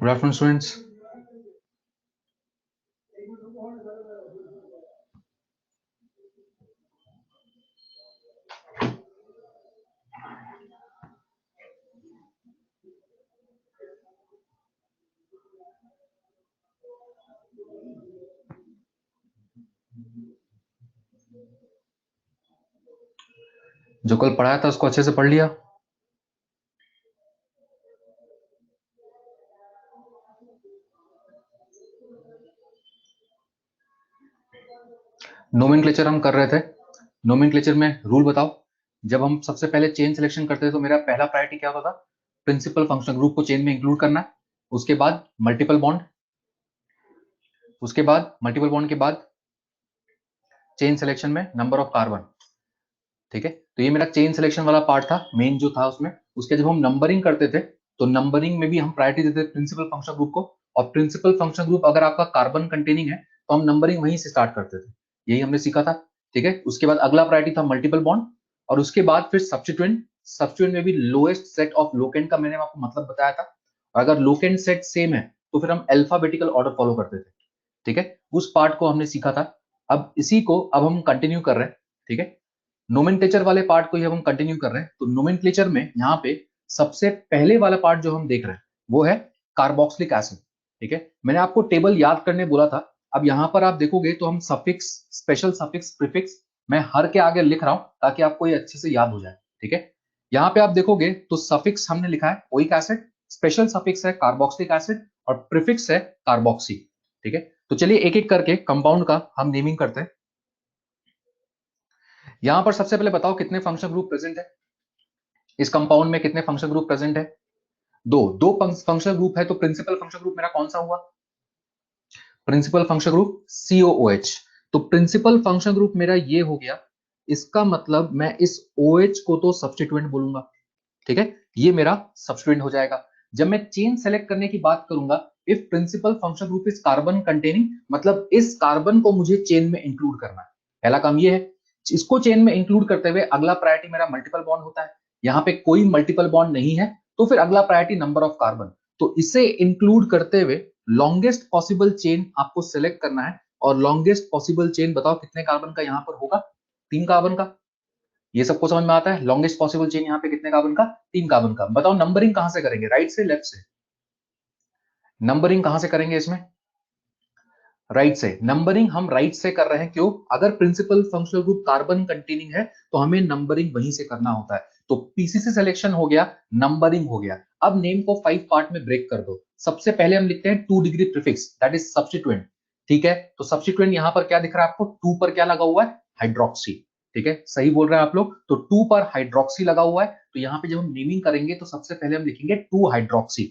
Good afternoon, students. जो कल पढ़ाया था उसको अच्छे से पढ़ लिया? नोमेनक्लेचर हम कर रहे थे। नोमेनक्लेचर में रूल बताओ। जब हम सबसे पहले चेन सिलेक्शन करते थे तो मेरा पहला प्रायोरिटी क्या होता था? प्रिंसिपल फंक्शन ग्रुप को चेन में इंक्लूड करना। उसके बाद मल्टीपल बॉन्ड, उसके बाद मल्टीपल बॉन्ड के बाद चेन सिलेक्शन में नंबर ऑफ कार्बन। ठीक है, तो ये मेरा चेन सिलेक्शन वाला पार्ट था, मेन जो था उसमें। उसके जब हम नंबरिंग करते थे तो नंबरिंग में भी हम प्रायोरिटी देते थे प्रिंसिपल फंक्शन ग्रुप को। और प्रिंसिपल फंक्शन ग्रुप अगर आपका कार्बन कंटेनिंग है तो हम नंबरिंग वहीं से स्टार्ट करते थे। यही हमने सीखा था। ठीक है, उसके बाद अगला प्रायोरिटी था मल्टीपल बॉन्ड, और उसके बाद फिर सब्स्टिट्यूएंट। सब्स्टिट्यूएंट में भी लोएस्ट सेट ऑफ लोकेंट का मैंने आपको मतलब बताया था। अगर लोकेंट सेट सेम है तो फिर हम अल्फाबेटिकल ऑर्डर फॉलो करते थे। ठीक है, उस पार्ट को हमने सीखा था। अब इसी को अब हम कंटिन्यू कर रहे हैं। ठीक है, नोमेनक्लेचर वाले पार्ट को ही हम कंटिन्यू कर रहे हैं। तो नोमेनक्लेचर में यहाँ पे सबसे पहले वाला पार्ट जो हम देख रहे हैं वो है कार्बोक्सिलिक एसिड। ठीक है, मैंने आपको टेबल याद करने बोला था। अब यहाँ पर आप देखोगे तो हम सफिक्स, स्पेशल सफिक्स, प्रीफिक्स मैं हर के आगे लिख रहा हूं ताकि आपको ये अच्छे से याद हो जाए। ठीक है, यहाँ पे आप देखोगे तो सफिक्स हमने लिखा है ओइक एसिड, स्पेशल सफिक्स है कार्बोक्सिलिक एसिड, और प्रीफिक्स है कार्बोक्सी। ठीक है, तो चलिए एक एक करके कंपाउंड का हम नेमिंग करते हैं। यहां पर सबसे पहले बताओ कितने फंक्शन ग्रुप प्रेजेंट है इस कंपाउंड में? कितने फंक्शन ग्रुप प्रेजेंट है? दो। दो फंक्शन ग्रुप है तो प्रिंसिपल फंक्शन ग्रुप मेरा कौन सा हुआ? Principal function group COOH। तो प्रिंसिपल फंक्शन ग्रुप मेरा ये हो गया। इसका मतलब मैं इस OH को तो सब्स्टिट्यूएंट बोलूंगा। ठीक है, ये मेरा सब्स्टिट्यूएंट हो जाएगा। जब मैं चेन सेलेक्ट करने की बात करूंगा, if principal function group is carbon containing, मतलब इस कार्बन को मुझे चेन में इंक्लूड करना है। पहला काम ये है। इसको चेन में इंक्लूड करते हुए अगला प्रायोरिटी मेरा मल्टीपल बॉन्ड होता है। यहाँ पे कोई मल्टीपल बॉन्ड नहीं है तो फिर अगला प्रायोरिटी नंबर ऑफ कार्बन। तो इसे इंक्लूड करते हुए लॉन्गेस्ट पॉसिबल चेन आपको सेलेक्ट करना है। और लॉन्गेस्ट पॉसिबल चेन बताओ कितने कार्बन का यहाँ पर होगा? 3 कार्बन का। ये सबको समझ में आता है? लॉन्गेस्ट पॉसिबल चेन यहाँ पे कितने कार्बन का? 3 कार्बन का। बताओ नंबरिंग कहां से करेंगे, राइट से लेफ्ट से? नंबरिंग कहां से करेंगे इसमें? राइट से। नंबरिंग हम राइट से कर रहे हैं, क्यों? अगर principal functional group carbon containing है तो हमें नंबरिंग वहीं से करना होता है। तो पीसीसी सिलेक्शन हो गया, नंबरिंग हो गया। अब नेम को 5 पार्ट में ब्रेक कर दो। सबसे पहले हम लिखते हैं 2 degree prefix, that is substituent. ठीक है, तो सब्स्टिट्यूएंट यहां पर क्या दिख रहा है आपको? 2 पर क्या लगा हुआ है? हाइड्रोक्सी। ठीक है, सही बोल रहे हैं आप लोग। तो 2 पर हाइड्रोक्सी लगा हुआ है। तो यहाँ पे जब हम नेमिंग करेंगे तो सबसे पहले हम लिखेंगे 2 हाइड्रोक्सी।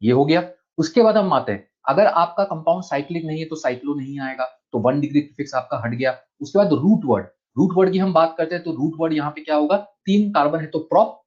ये हो गया। उसके बाद हम आते हैं, अगर आपका कंपाउंड साइक्लिक नहीं है तो साइक्लो नहीं आएगा, तो 1 डिग्री प्रीफिक्स आपका हट गया। उसके बाद रूट वर्ड, रूट वर्ड की हम बात करते हैं तो रूट वर्ड यहाँ पे क्या होगा? 3 कार्बन है तो प्रॉप।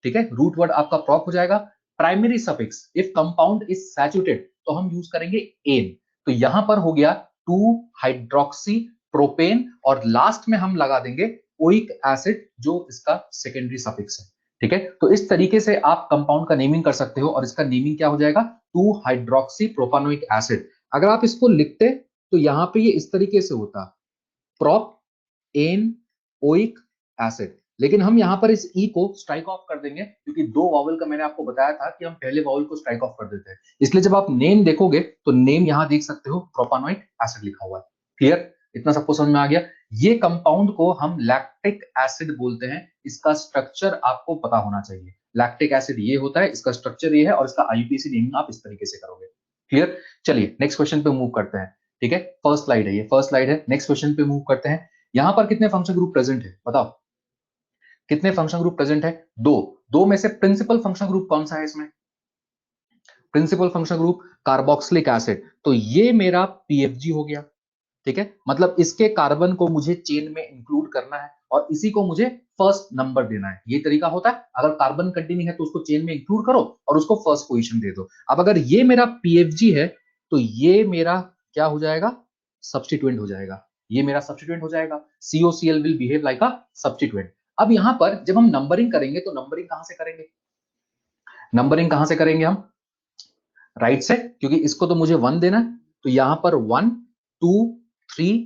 ठीक है, रूट वर्ड आपका प्रॉप हो जाएगा। Primary suffix, if compound is saturated तो हम यूज करेंगे एन। तो यहां पर हो गया 2 हाइड्रोक्सी प्रोपेन, और लास्ट में हम लगा देंगे ओइक एसिड जो इसका सेकेंडरी सफिक्स है। ठीक है, तो इस तरीके से आप कंपाउंड का नेमिंग कर सकते हो, और इसका नेमिंग क्या हो जाएगा? 2 हाइड्रोक्सी प्रोपानोइक एसिड। अगर आप इसको लिखते तो यहां पे ये इस तरीके से होता, प्रोप एन ओइक एसिड। लेकिन हम यहां पर इस ई को स्ट्राइक ऑफ कर देंगे, क्योंकि 2 वॉवल का मैंने आपको बताया था कि हम पहले वॉवल को स्ट्राइक ऑफ कर देते हैं। इसलिए जब आप नेम देखोगे तो नेम यहां देख सकते हो प्रोपानोइक एसिड लिखा हुआ है। क्लियर? इतना सबको समझ में आ गया? ये कंपाउंड को हम लैक्टिक एसिड बोलते हैं। इसका स्ट्रक्चर आपको पता होना चाहिए। लैक्टिक एसिड ये होता है, इसका स्ट्रक्चर ये है, और इसका आईयूपीएसी नेमिंग आप इस तरीके से करोगे। क्लियर? चलिए नेक्स्ट क्वेश्चन पे मूव करते हैं। ठीक है, फर्स्ट स्लाइड है, ये फर्स्ट स्लाइड है। नेक्स्ट क्वेश्चन पे मूव करते हैं। यहां पर कितने फंक्शन ग्रुप प्रेजेंट है बताओ? कितने फंक्शन ग्रुप प्रेजेंट है? 2। 2 में से प्रिंसिपल फंक्शन ग्रुप कौन सा है इसमें? Principal function group carboxylic acid. तो ये मेरा पीएफजी हो गया। ठीक है, मतलब इसके कार्बन को मुझे चेन में इंक्लूड करना है और इसी को मुझे फर्स्ट नंबर देना है। ये तरीका होता है, अगर कार्बन कंटेनिंग है तो उसको चेन में इंक्लूड करो और उसको फर्स्ट पोजीशन दे दो। अब अगर ये मेरा पीएफजी है तो ये मेरा क्या हो जाएगा? सब्स्टिट्यूएंट हो जाएगा। ये मेरा सब्स्टिट्यूएंट हो जाएगा। COCl will behave like a substituent. अब यहां पर जब हम नंबरिंग करेंगे तो नंबरिंग कहां से करेंगे? नंबरिंग कहां से करेंगे हम? राइट से, क्योंकि इसको तो मुझे 1 देना है, तो यहां पर 1 2 3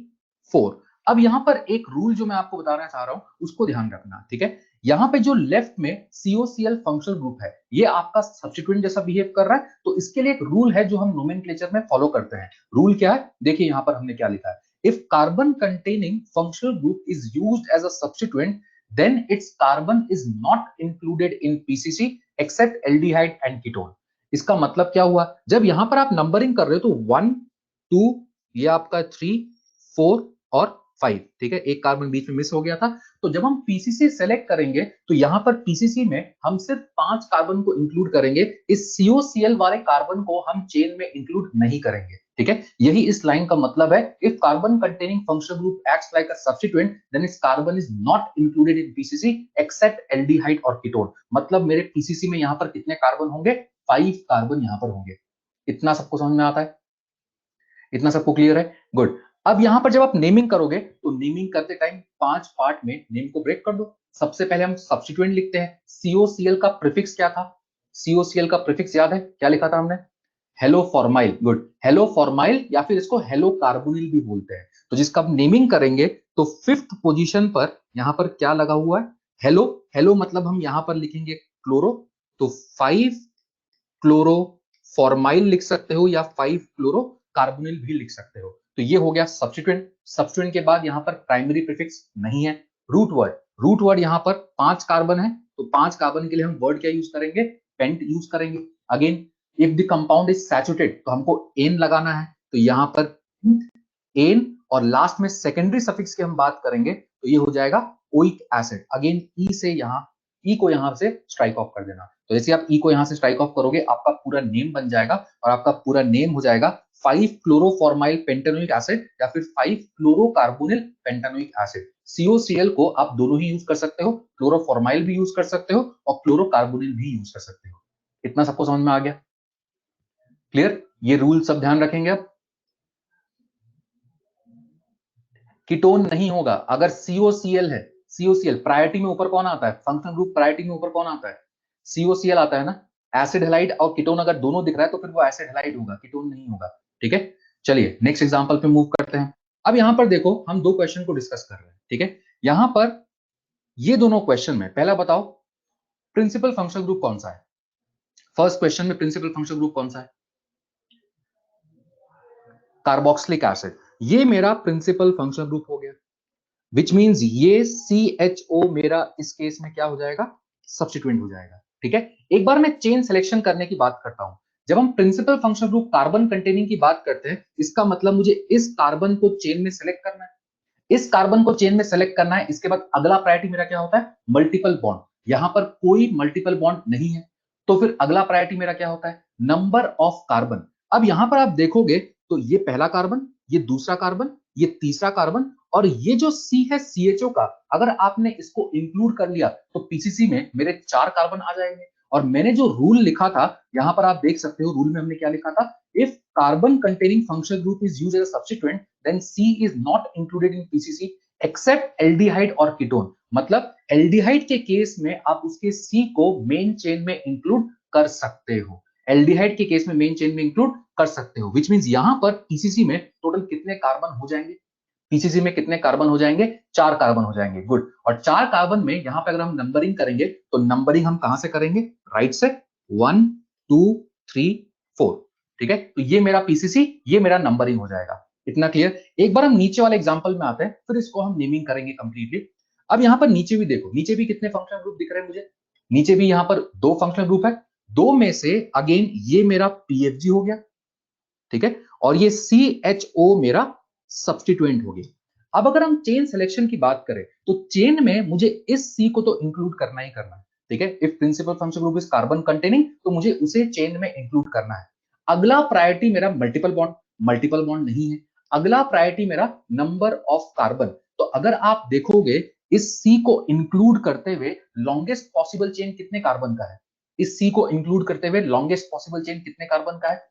4। अब यहां पर एक रूल जो मैं आपको बताना चाह रहा हूं उसको ध्यान रखना, ठीक है। यहां पे जो लेफ्ट में COCl फंक्शनल ग्रुप है, ये आपका सब्स्टिट्यूएंट जैसा बिहेव कर रहा है, तो इसके लिए एक रूल है जो हम नोमेनक्लेचर में फॉलो करते हैं। रूल क्या है, देखिए यहां पर हमने क्या लिखा है। If carbon containing functional group is used as a substituent, then its carbon is not included in PCC except aldehyde and ketone। इसका मतलब क्या हुआ, जब यहां पर आप नंबरिंग कर रहे हो तो 1 2, ये आपका 3 4 और 5, ठीक है, एक कार्बन बीच में मिस हो गया था। तो जब हम पीसीसी सेलेक्ट करेंगे तो यहां पर पीसीसी में हम सिर्फ 5 कार्बन को इंक्लूड करेंगे, इस COCl वाले कार्बन को हम चेन में इंक्लूड नहीं करेंगे, ठीक है। यही इस लाइन का मतलब है, if carbon containing functional group acts like a substituent then its carbon is not included in PCC except aldehyde और कीटोन। मतलब मेरे पीसीसी में यहां पर कितने कार्बन होंगे, 5 कार्बन यहां पर होंगे। इतना सबको समझ में आता है, इतना सबको क्लियर है, गुड। अब यहां पर जब आप नेमिंग करोगे तो नेमिंग करते टाइम 5 पार्ट में नेम को ब्रेक कर दो। सबसे पहले हम सब्स्टिट्यूएंट लिखते हैं। COCl का प्रीफिक्स क्या था, COCl का प्रीफिक्स याद है, क्या लिखा था हमने, hello formyl, good, hello formyl या फिर इसको हेलो कार्बोनिल भी बोलते हैं। तो जिसका आप नेमिंग करेंगे तो 5th पोजीशन पर यहां पर क्या लगा हुआ है, हेलो। हेलो मतलब हम यहां पर लिखेंगे क्लोरो, तो 5 क्लोरो फॉर्माइल लिख सकते हो या 5 क्लोरो कार्बोनिल भी लिख सकते हो। तो ये हो गया सब्स्टिट्यूएंट। सब्स्टिट्यूएंट के बाद यहां पर प्राइमरी प्रीफिक्स नहीं है। रूट वर्ड, रूट वर्ड यहां पर 5 कार्बन है, तो 5 कार्बन के लिए हम वर्ड क्या यूज करेंगे, पेंट यूज करेंगे। Again if the compound is saturated तो हमको एन लगाना है, तो यहां पर एन, और लास्ट में सेकेंडरी सफिक्स की हम बात करेंगे तो ये हो जाएगा ओइक एसिड। अगेन ई से यहां, ई को यहां से स्ट्राइक ऑफ कर देना। तो जैसे आप ई को यहां से स्ट्राइक ऑफ करोगे आपका पूरा नेम बन जाएगा, और आपका पूरा नेम हो जाएगा 5 क्लोरोफॉर्माइल पेंटानोइक एसिड या फिर 5 क्लोरोकार्बोनिल पेंटानोइक एसिड। COCl को आप दोनों ही यूज कर सकते हो, क्लोरोफॉर्माइल भी यूज कर सकते हो और क्लोरोकार्बोनिल भी यूज कर सकते हो। इतना सबको समझ में आ गया, क्लियर। ये रूल सब ध्यान रखेंगे आप। कीटोन नहीं होगा अगर COCl है। COCl प्रायोरिटी में ऊपर कौन आता है, फंक्शनल ग्रुप प्रायोरिटी में ऊपर कौन आता है, COCl आता है ना। एसिड हैलाइड और कीटोन अगर दोनों दिख रहा है तो फिर वो एसिड हैलाइड होगा, कीटोन नहीं होगा, ठीक है। चलिए नेक्स्ट एग्जांपल पे मूव करते हैं। अब यहां पर देखो हम दो क्वेश्चन को डिस्कस कर रहे हैं, ठीक है। यहां पर ये दोनों क्वेश्चन में पहला बताओ प्रिंसिपल फंक्शनल ग्रुप कौन सा है। फर्स्ट क्वेश्चन में प्रिंसिपल फंक्शनल ग्रुप कौन सा है, कार्बोक्सिलिक एसिड। ये मेरा प्रिंसिपल फंक्शनल ग्रुप हो गया, विच मीन्स ये CHO मेरा इस केस में क्या हो जाएगा, सब्स्टिट्यूएंट हो जाएगा, ठीक है। एक बार मैं चेन सिलेक्शन करने की बात करता हूं। जब हम principal functional group carbon containing की बात करते हैं, इसका मतलब मुझे इस कार्बन को चेन में सिलेक्ट करना है, इस कार्बन को चेन में सेलेक्ट करना है। इसके बाद अगला प्रायोरिटी मेरा क्या होता है, मल्टीपल बॉन्ड। यहां पर कोई मल्टीपल बॉन्ड नहीं है, तो फिर अगला प्रायोरिटी मेरा क्या होता है, नंबर ऑफ कार्बन। अब यहां पर आप देखोगे तो ये पहला कार्बन, ये दूसरा कार्बन, ये तीसरा कार्बन, और ये जो C है CHO का, अगर आपने इसको इंक्लूड कर लिया तो पीसीसी में मेरे 4 कार्बन आ जाएंगे। और मैंने जो रूल लिखा था यहां पर आप देख सकते हो, रूल में हमने क्या लिखा था, if carbon containing functional group is used as a substituent then C is not included in PCC except aldehyde और कीटोन। मतलब एल्डिहाइड के केस में आप उसके C को मेन चेन में इंक्लूड कर सकते हो, एल्डिहाइड के केस में मेन चेन में इंक्लूड कर सकते हो, विच मींस यहां पर पीसीसी में टोटल कितने कार्बन हो जाएंगे, पीसीसी में कितने कार्बन हो जाएंगे, 4 कार्बन हो जाएंगे, गुड। और 4 कार्बन में यहां पे अगर हम नंबरिंग करेंगे तो नंबरिंग हम कहां से करेंगे, राइट से, 1 2 3 4, ठीक है। तो ये मेरा पीसीसी, ये मेरा नंबरिंग हो जाएगा। इतना क्लियर। एक बार हम नीचे वाले एग्जांपल में आते हैं, फिर इसको हम नेमिंग करेंगे कंप्लीटली। अब यहां पर नीचे भी देखो, नीचे भी कितने फंक्शनल ग्रुप दिख रहे हैं मुझे, नीचे भी यहां पर 2 फंक्शनल ग्रुप है। दो में से अगेन ये मेरा पीएफजी हो गया, ठीक है, और ये CHO मेरा सब्स्टिट्यूएंट हो गया। अब अगर हम चेन सिलेक्शन की बात करें तो चेन में मुझे इस C को तो इंक्लूड करना ही करना है, ठीक है। If principal functional group is carbon containing तो मुझे उसे चेन में इंक्लूड करना है। अगला प्रायोरिटी मेरा मल्टीपल बॉन्ड, मल्टीपल बॉन्ड नहीं है। अगला प्रायोरिटी मेरा नंबर ऑफ कार्बन। तो अगर आप देखोगे इस C को इंक्लूड करते हुए लॉन्गेस्ट पॉसिबल चेन कितने कार्बन का है, इस C को इंक्लूड करते हुए लॉन्गेस्ट पॉसिबल चेन कितने कार्बन का है,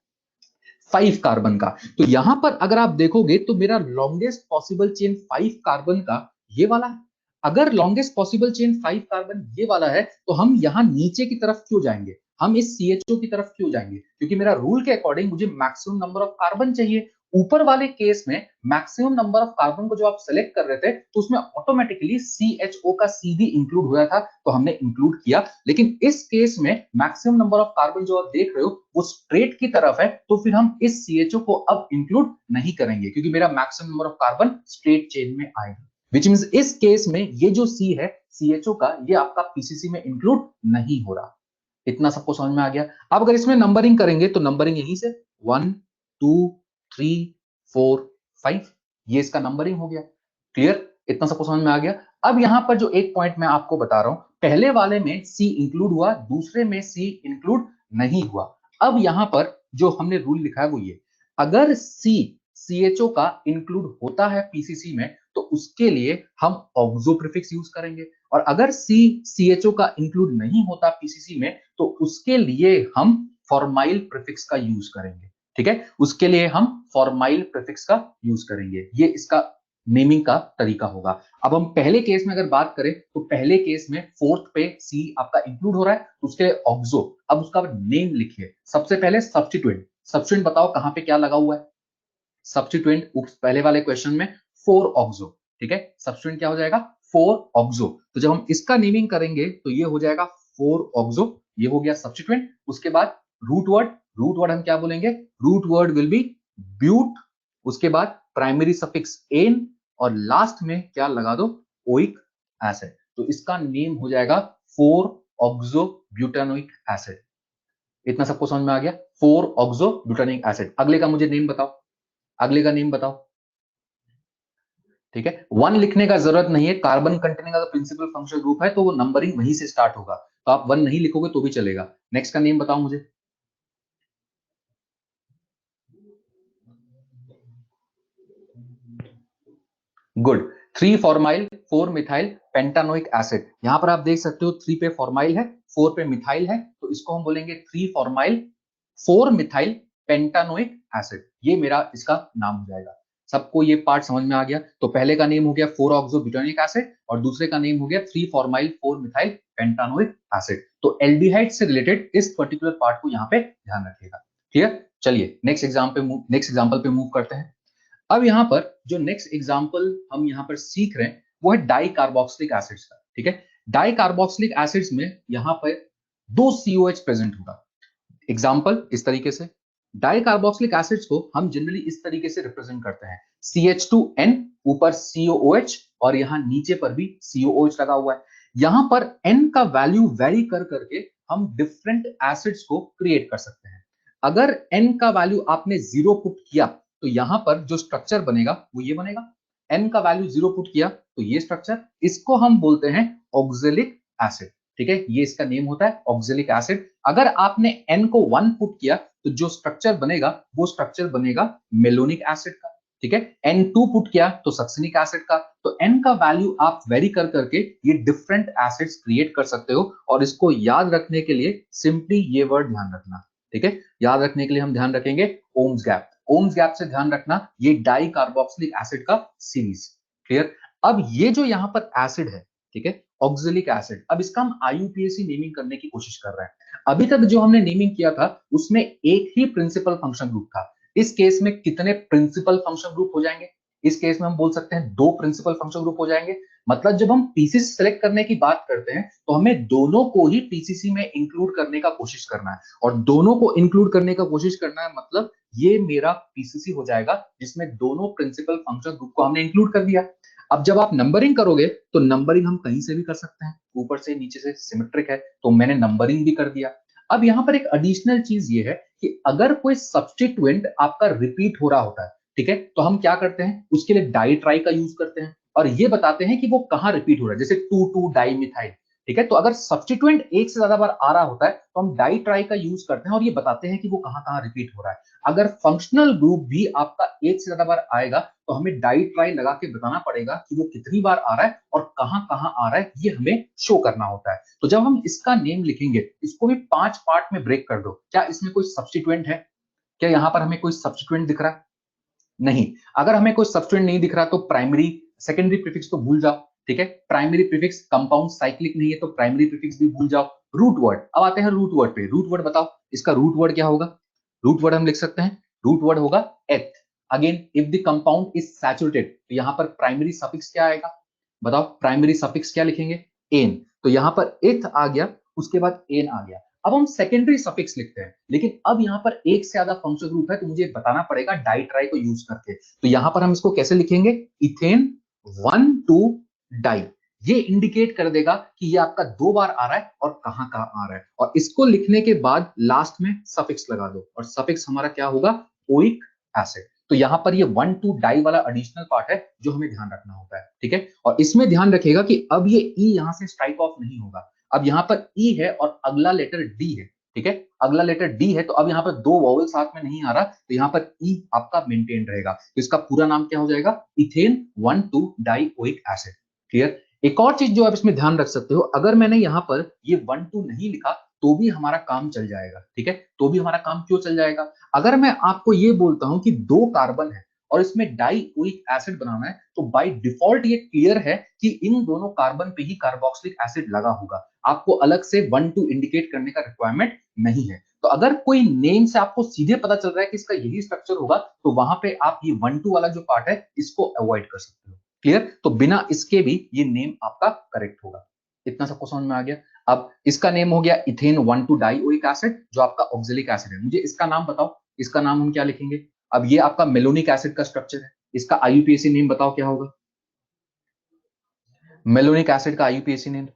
5 कार्बन का। तो यहां पर अगर आप देखोगे तो मेरा लॉन्गेस्ट पॉसिबल चेन 5 कार्बन का ये वाला है। अगर लॉन्गेस्ट पॉसिबल चेन 5 कार्बन ये वाला है तो हम यहां नीचे की तरफ क्यों जाएंगे, हम इस CHO की तरफ क्यों जाएंगे? क्योंकि मेरा रूल के अकॉर्डिंग मुझे मैक्सिमम नंबर ऑफ कार्बन चाहिए। ऊपर वाले केस में मैक्सिमम नंबर ऑफ कार्बन को जो आप सेलेक्ट कर रहे थे तो उसमें ऑटोमेटिकली CHO का C भी इंक्लूड हुआ था, तो हमने इंक्लूड किया। लेकिन इस केस में मैक्सिमम नंबर ऑफ कार्बन जो आप देख रहे हो वो स्ट्रेट की तरफ है, तो फिर हम इस CHO को अब इंक्लूड नहीं करेंगे क्योंकि मेरा maximum number of carbon straight chain में आएगा। विच मींस इस केस में ये जो C है CHO का, ये आपका PCC में इंक्लूड नहीं हो रहा। इतना सबको समझ में आ गया? अब अगर इसमें नंबरिंग करेंगे तो नंबरिंग यहीं से 1 2 3 4 5, ये इसका नंबरिंग हो गया। क्लियर? इतना सबको समझ में आ गया? अब यहां पर जो एक पॉइंट मैं आपको बता रहा हूं, पहले वाले में C इंक्लूड हुआ, दूसरे में C इंक्लूड नहीं हुआ। अब यहां पर जो हमने रूल लिखा है वो ये, अगर C CHO का इंक्लूड होता है PCC में तो उसके लिए हम ऑक्सो प्रीफिक्स यूज करेंगे, और अगर C CHO का इंक्लूड नहीं होता PCC में तो उसके लिए हम फॉर्माइल प्रीफिक्स का यूज करेंगे। ठीक है, उसके लिए हम फॉर्माइल प्रीफिक्स का यूज करेंगे। ये इसका नेमिंग का तरीका होगा। अब हम पहले केस में अगर बात करें तो पहले केस में फोर्थ पे C आपका इंक्लूड हो रहा है तो उसके लिए ऑक्सो। अब उसका नेम लिखिए। सबसे पहले सब्स्टिट्यूएंट, सब्स्टिट्यूएंट बताओ कहां पे क्या लगा हुआ है? सब्स्टिट्यूएंट पहले वाले क्वेश्चन में 4 ऑक्सो। ठीक है, सब्स्टिट्यूएंट क्या हो जाएगा? 4 ऑक्सो। तो जब हम इसका नेमिंग करेंगे तो ये हो जाएगा 4 ऑक्सो, ये हो गया सब्स्टिट्यूएंट। उसके बाद रूट वर्ड, रूट वर्ड हम क्या बोलेंगे? Root word will be but. उसके बाद प्राइमरी सफिक्स एन, और लास्ट में क्या लगा दो? Oic acid. तो इसका नेम हो जाएगा 4 ऑक्सो ब्यूटानोइक एसिड। इतना सबको समझ में आ गया? 4 ऑक्सो ब्यूटानोइक एसिड। अगले का मुझे नेम बताओ, अगले का नेम बताओ। ठीक है, 1 लिखने का जरूरत नहीं है। कार्बन कंटेनिंग अगर प्रिंसिपल फंक्शनल ग्रुप है तो वो नंबरिंग वहीं से स्टार्ट होगा, तो आप 1 नहीं लिखोगे तो भी चलेगा। नेक्स्ट का नेम बताओ मुझे। Good, 3 formyl 4 methyl pentanoic acid. यहां पर आप देख सकते हो 3 पे फॉर्माइल है, 4 पे मिथाइल है, तो इसको हम बोलेंगे 3 फॉर्माइल 4 मिथाइल पेंटानोइक एसिड। ये मेरा इसका नाम हो जाएगा। सबको ये पार्ट समझ में आ गया? तो पहले का नेम हो गया 4 ऑक्सो ब्यूटानिक एसिड और दूसरे का नेम हो गया 3 फॉर्माइल 4 मिथाइल पेंटानोइक एसिड। तो एल्डिहाइड से रिलेटेड इस पर्टिकुलर पार्ट को यहाँ पे ध्यान रखिएगा। क्लियर? चलिए नेक्स्ट एग्जांपल पे मूव करते हैं। अब यहां पर जो नेक्स्ट एग्जांपल हम यहां पर सीख रहे हैं वो है डाई कार्बोक्सिलिक एसिड्स का। ठीक है, डाई कार्बोक्सिलिक एसिड्स में यहां पर 2 COH प्रेजेंट होगा। एग्जांपल इस तरीके से, डाई कार्बोक्सिलिक एसिड्स को हम जनरली इस तरीके से रिप्रेजेंट करते हैं, CH2N, ऊपर COOH और यहां नीचे पर भी COOH लगा हुआ है। यहां पर N का वैल्यू वेरी कर करके हम डिफरेंट एसिड्स को क्रिएट कर सकते हैं। अगर N का वैल्यू आपने 0 पुट किया तो यहां पर जो स्ट्रक्चर बनेगा वो ये बनेगा। N का वैल्यू 0 पुट किया तो ये स्ट्रक्चर, इसको हम बोलते हैं ऑक्जेलिक एसिड। ठीक है, ये इसका नेम होता है ऑक्जेलिक एसिड। अगर आपने N को 1 पुट किया तो जो स्ट्रक्चर बनेगा वो स्ट्रक्चर बनेगा मेलोनिक एसिड का। ठीक है, N2 पुट किया तो सक्सिनिक एसिड का। तो N का वैल्यू आप वेरी कर करके ये डिफरेंट एसिड्स क्रिएट कर सकते हो, और इसको याद रखने के लिए सिंपली ये वर्ड ध्यान रखना। ठीक है, याद रखने के लिए हम ध्यान रखेंगे ओम्स गैप। ओम्स गैप से ध्यान रखना ये डाई कार्बोक्सिलिक एसिड का सीरीज। क्लियर? अब ये जो यहां पर एसिड है, ठीक है, ऑक्जेलिक एसिड, अब इसका हम IUPAC नेमिंग करने की कोशिश कर रहे हैं। अभी तक जो हमने नेमिंग किया था उसमें एक ही प्रिंसिपल फंक्शन ग्रुप था। इस केस में कितने प्रिंसिपल फंक्शन ग्रुप हो जाएंगे? इस केस में हम बोल सकते हैं 2 प्रिंसिपल फंक्शन ग्रुप हो जाएंगे। मतलब जब हम पीसीसी सेलेक्ट करने की बात करते हैं तो हमें दोनों को ही पीसीसी में इंक्लूड करने का कोशिश करना है, और दोनों को इंक्लूड करने का कोशिश करना है मतलब ये मेरा पीसीसी हो जाएगा जिसमें दोनों प्रिंसिपल फंक्शन ग्रुप को हमने इंक्लूड कर दिया। अब जब आप नंबरिंग करोगे तो नंबरिंग हम कहीं से भी कर सकते हैं, ऊपर से नीचे से सिमेट्रिक है, तो मैंने नंबरिंग भी कर दिया। अब यहां पर एक एडिशनल चीज ये है कि अगर कोई सब्स्टिट्यूएंट आपका रिपीट हो रहा होता है, ठीक है, तो हम क्या करते हैं? उसके लिए डाई ट्राई का यूज करते हैं और ये बताते हैं कि वो कहां रिपीट हो रहा है, जैसे 2,2 डाई मिथाइल। ठीक है, तो अगर सब्स्टिट्यूएंट एक से ज्यादा बार आ रहा होता है तो हम डाई ट्राई का यूज करते हैं और ये बताते हैं कि वो कहां कहां रिपीट हो रहा है। अगर फंक्शनल ग्रुप भी आपका एक से ज्यादा बार आएगा तो हमें डाई ट्राई लगा के बताना पड़ेगा कि वो कितनी बार आ रहा है और कहां कहां आ रहा है, ये हमें शो करना होता है। तो जब हम इसका नेम लिखेंगे, इसको भी 5 पार्ट में ब्रेक कर दो। क्या इसमें कोई सब्स्टिट्यूएंट है? क्या यहां पर हमें कोई सब्स्टिट्यूएंट दिख रहा है? नहीं। अगर हमें कोई सब्स्टिट्यूएंट नहीं दिख रहा तो प्राइमरी सेकेंडरी प्रीफिक्स तो भूल जाओ। ठीक है, प्राइमरी प्रीफिक्स कंपाउंड साइक्लिक नहीं है तो प्राइमरी प्रीफिक्स भी भूल जाओ। रूट वर्ड, अब आते हैं रूट वर्ड पे। रूट वर्ड बताओ, इसका रूट वर्ड क्या होगा? रूट वर्ड हम लिख सकते हैं, रूट वर्ड होगा एथ। Again if the compound is saturated, तो यहां पर प्राइमरी सफिक्स क्या आएगा? बताओ प्राइमरी सफिक्स क्या लिखेंगे? एन। तो यहां पर एथ आ गया, उसके बाद एन आ गया। अब हम सेकेंडरी सफिक्स लिखते हैं, लेकिन अब यहां पर एक से ज्यादा फंक्शनल ग्रुप है, तो मुझे बताना पड़ेगा डाई ट्राई को यूज करके। तो यहां पर हम इसको कैसे लिखेंगे? Ethane 1,2 die. ये इंडिकेट कर देगा कि ये आपका 2 बार आ रहा है और कहां कहां आ रहा है। और इसको लिखने के बाद लास्ट में सफिक्स लगा दो, और सफिक्स हमारा क्या होगा? Oic acid. तो यहां पर ये 1,2 डाई वाला एडिशनल पार्ट है जो हमें ध्यान रखना होता है, ठीक है। और इसमें ध्यान रखिएगा कि अब ये ई यहां से स्ट्राइक ऑफ नहीं होगा। अब यहां पर ई है और अगला लेटर डी है, ठीक है। अगला लेटर डी है, तो अब यहां पर 2 वॉवल साथ में नहीं आ रहा, तो यहां पर ई आपका मेंटेन रहेगा। तो इसका पूरा नाम क्या हो जाएगा? Ethane 1,2 dioic acid. क्लियर? एक और चीज जो आप इसमें ध्यान रख सकते हो, अगर मैंने यहां पर ये 1,2 नहीं लिखा तो भी हमारा काम चल जाएगा, ठीक है। तो भी हमारा काम क्यों चल जाएगा? अगर मैं आपको ये बोलता हूं कि 2 कार्बन है और इसमें डाइओइक एसिड बनाना है, तो बाय डिफॉल्ट ये क्लियर है कि इन दोनों कार्बन पे ही कार्बोक्सिलिक एसिड लगा होगा। आपको अलग से 1,2 इंडिकेट करने का रिक्वायरमेंट नहीं है। तो अगर कोई नेम से आपको सीधे पता चल रहा है कि इसका यही स्ट्रक्चर होगा, तो वहां पे आप ये 1,2 वाला जो पार्ट है इसको अवॉइड कर सकते हो। क्लियर? तो बिना इसके भी ये नेम आपका करेक्ट होगा। इतना सबको समझ में आ गया? अब इसका नेम हो गया इथेन 1,2 डाइओइक एसिड, जो आपका ऑक्जेलिक एसिड है। मुझे इसका नाम बताओ, इसका नाम हम क्या लिखेंगे? अब ये आपका मेलोनिक एसिड का स्ट्रक्चर है, इसका आईयूपीएसी नेम बताओ क्या होगा? मेलोनिक एसिड का आईयूपीएसी नेम?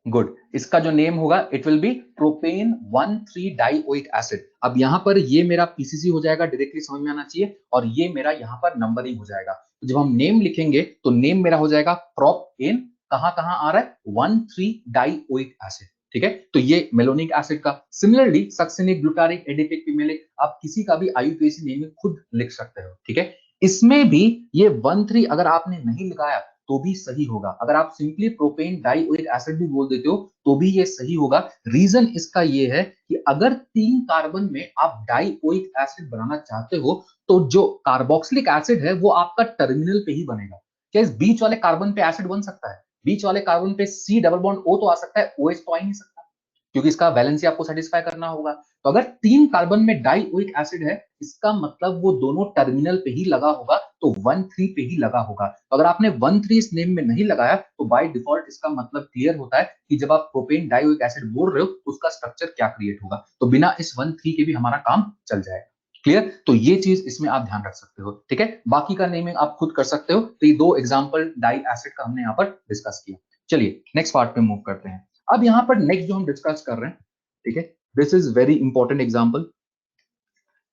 गुड। इसका जो नेम होगा it will be propane 1,3 dioic acid. अब यहां पर ये मेरा पीसीसी हो जाएगा, डायरेक्टली समझ में आना चाहिए, और ये मेरा यहां पर नंबरिंग हो जाएगा। तो जब हम नेम लिखेंगे तो नेम मेरा हो जाएगा प्रोपेन, कहां कहां आ रहा है? 1,3 डाइओइक एसिड, ठीक है। तो ये मेलोनिक एसिड का। सिमिलरली सक्सिनिक, ग्लूटारिक, एडिपिक, पिमेलिक, आप किसी का भी आईयूपीएसी नेम खुद लिख सकते हो, ठीक है। इसमें भी ये 1,3 अगर आपने नहीं लगाया तो भी सही होगा। अगर आप सिंपली प्रोपेन डाइओइक एसिड भी बोल देते हो तो भी ये सही होगा। रीजन इसका ये है कि अगर 3 कार्बन में आप डाइओइक एसिड बनाना चाहते हो, तो जो कार्बोक्सिलिक एसिड है वो आपका टर्मिनल पे ही बनेगा। क्या इस बीच वाले कार्बन पे एसिड बन सकता है? बीच वाले कार्बन पे सी डबल बॉन्ड ओ तो आ सकता है, ओएच तो आ ही नहीं सकता, क्योंकि इसका वैलेंसी आपको सेटिस्फाई करना होगा। तो अगर 3 कार्बन में डाइओइक एसिड है, इसका मतलब वो दोनों टर्मिनल पे ही लगा होगा, तो 1,3 पे ही लगा होगा। तो अगर आपने 1,3 इस नेम में नहीं लगाया, तो बाय डिफॉल्ट इसका मतलब क्लियर होता है कि जब आप प्रोपेन डाइओइक एसिड बोल रहे हो तो उसका स्ट्रक्चर क्या क्रिएट होगा। तो बिना इस 1,3 के भी हमारा काम चल जाएगा। क्लियर? तो ये चीज इसमें आप ध्यान रख सकते हो, ठीक है। बाकी का नेमिंग आप खुद कर सकते हो। तो ये 2 एग्जांपल डाई एसिड का हमने यहाँ पर डिस्कस किया। चलिए नेक्स्ट पार्ट पे मूव करते हैं। अब यहां पर नेक्स्ट जो हम डिस्कस कर रहे हैं, ठीक है, this is very important example,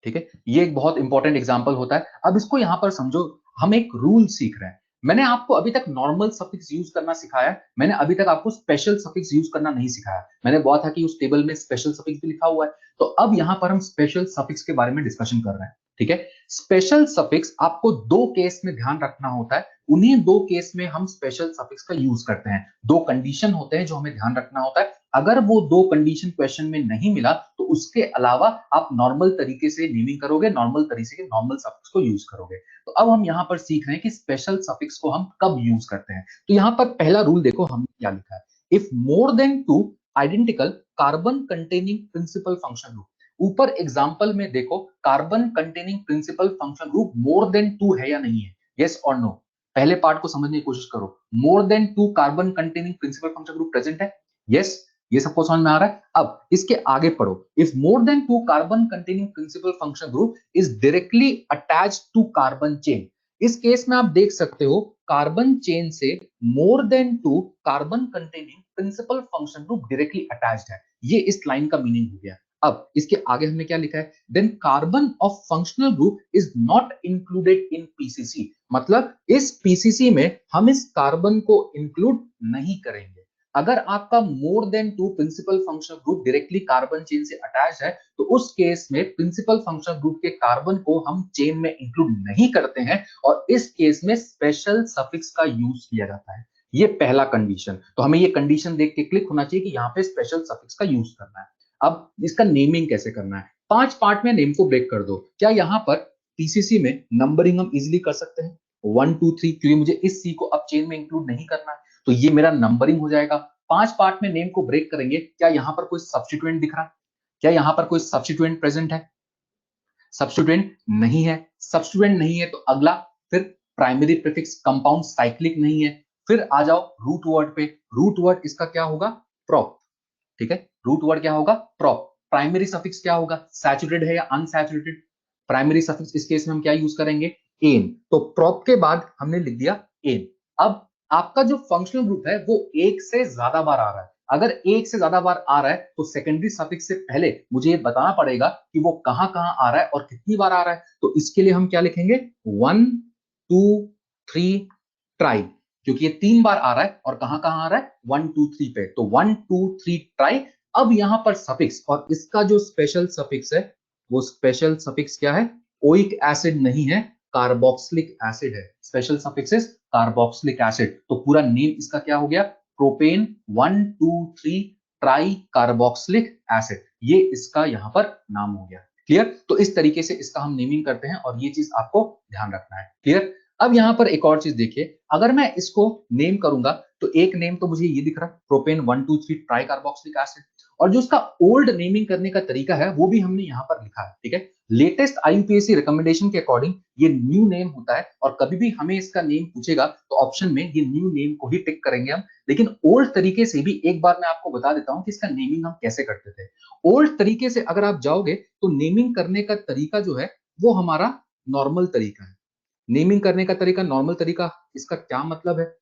ठीक है। ये एक बहुत इंपॉर्टेंट एग्जांपल होता है। अब इसको यहां पर समझो, हम एक रूल सीख रहे हैं। मैंने आपको अभी तक नॉर्मल सफिक्स यूज करना सिखाया है, मैंने अभी तक आपको स्पेशल सफिक्स यूज करना नहीं सिखाया। मैंने बोला था कि उस टेबल में स्पेशल सफिक्स भी लिखा हुआ है। तो अब यहां पर हम स्पेशल सफिक्स के बारे में डिस्कशन कर रहे हैं, ठीक है। स्पेशल सफिक्स आपको 2 केस में ध्यान रखना होता है। उन्हीं 2 केस में हम स्पेशल सफिक्स का यूज करते हैं। 2 कंडीशन होते हैं जो हमें ध्यान रखना होता है। अगर वो 2 कंडीशन क्वेश्चन में नहीं मिला, तो उसके अलावा आप नॉर्मल तरीके से नेमिंग करोगे, नॉर्मल तरीके से नॉर्मल सफिक्स को यूज करोगे। तो अब हम यहां पर सीख रहे हैं कि स्पेशल सफिक्स को हम कब यूज करते हैं। तो यहां पर पहला रूल देखो हमने क्या लिखा है। If more than 2 identical carbon containing principal function group. ऊपर एग्जांपल में देखो, carbon containing principal function group more than 2 है या नहीं है, यस और नो। पहले पार्ट को समझने की कोशिश करो। More than 2 carbon containing principal function group present है, यस। ये सबको समझ में आ रहा है? अब इसके आगे पढ़ो। If more than 2 carbon containing principal function group is directly attached to carbon chain. इस केस में आप देख सकते हो, कार्बन चेन से more than 2 carbon containing principal function group directly attached है। ये इस लाइन का मीनिंग हो गया। अब इसके आगे हमने क्या लिखा है? Then carbon of functional group is not included in PCC. मतलब इस पीसीसी में हम इस कार्बन को इंक्लूड नहीं करेंगे। अगर आपका more than 2 principal functional group directly carbon chain से अटैच है, तो उस केस में प्रिंसिपल फंक्शनल ग्रुप के कार्बन को हम चेन में इंक्लूड नहीं करते हैं, और इस केस में स्पेशल सफिक्स का यूज किया जाता है। ये पहला कंडीशन। तो हमें ये कंडीशन देख के क्लिक होना चाहिए कि यहाँ पे स्पेशल सफिक्स का यूज करना है। अब इसका नेमिंग कैसे करना है? 5 पार्ट में नेम को ब्रेक कर दो। क्या यहां पर पीसीसी में नंबरिंग हम इजीली कर सकते हैं 1 2 3, क्योंकि मुझे इस सी को अब चेन में इंक्लूड नहीं करना है, तो ये मेरा नंबरिंग हो जाएगा। 5 पार्ट में नेम को ब्रेक करेंगे, क्या यहां पर कोई सब्स्टिट्यूएंट दिख रहा है? क्या यहां पर कोई सब्स्टिट्यूएंट प्रेजेंट है? सब्स्टिट्यूएंट नहीं है। सब्स्टिट्यूएंट नहीं है तो अगला फिर प्राइमरी प्रीफिक्स कंपाउंड साइक्लिक नहीं है। फिर आ जाओ रूट वर्ड पे। रूट वर्ड इसका क्या होगा? प्रोप। ठीक है, रूट वर्ड क्या होगा? प्रोप। प्राइमरी सफिक्स क्या होगा? सैचुरेटेड है या अनसैचुरेटेड? प्राइमरी सफिक्स इस केस में हम क्या यूज करेंगे? एन। तो प्रोप के बाद हमने लिख दिया एन। अब आपका जो फंक्शनल ग्रुप है वो एक से ज्यादा बार आ रहा है। अगर एक से ज्यादा बार आ रहा है तो सेकेंडरी सफिक्स से पहले मुझे ये बताना पड़ेगा कि वो कहां कहां आ रहा है और कितनी बार आ रहा है। तो इसके लिए हम क्या लिखेंगे? 1 2 3 ट्राई, क्योंकि ये 3 बार आ रहा है और कहां कहां आ रहा है? 1 2 3 पे, तो 1 2 3 ट्राई। अब यहां पर सफिक्स और इसका जो स्पेशल सफिक्स है वो स्पेशल सफिक्स क्या है? ओइक एसिड नहीं है, कार्बोक्सिलिक एसिड है। Special suffix is carboxylic acid. तो पूरा नेम इसका क्या हो गया? Propane 1 2 3 try carboxylic acid. ये इसका यहां पर नाम हो गया। क्लियर? तो इस तरीके से इसका हम नेमिंग करते हैं और ये चीज आपको ध्यान रखना है। क्लियर? अब यहां पर एक और चीज देखिए, अगर मैं इसको नेम करूंगा तो एक नेम तो मुझे ये दिख रहा है, प्रोपेन 1 2 3 ट्राई कार्बोक्सिलिक एसिड। और जो उसका ओल्ड नेमिंग करने का तरीका है वो भी हमने यहां पर लिखा है। ठीक है, लेटेस्ट आईयूपीएससी रिकमेंडेशन के अकॉर्डिंग ये न्यू नेम होता है और कभी भी हमें इसका नेम पूछेगा तो ऑप्शन में ये न्यू नेम को ही टिक करेंगे हम। लेकिन ओल्ड तरीके से भी एक बार मैं आपको बता देता हूं कि इसका नेमिंग हम कैसे करते थे। ओल्ड तरीके से अगर आप जाओगे तो नेमिंग करने का तरीका जो है वो हमारा नॉर्मल तरीका है। नेमिंग करने का तरीका नॉर्मल तरीका, इसका क्या मतलब है?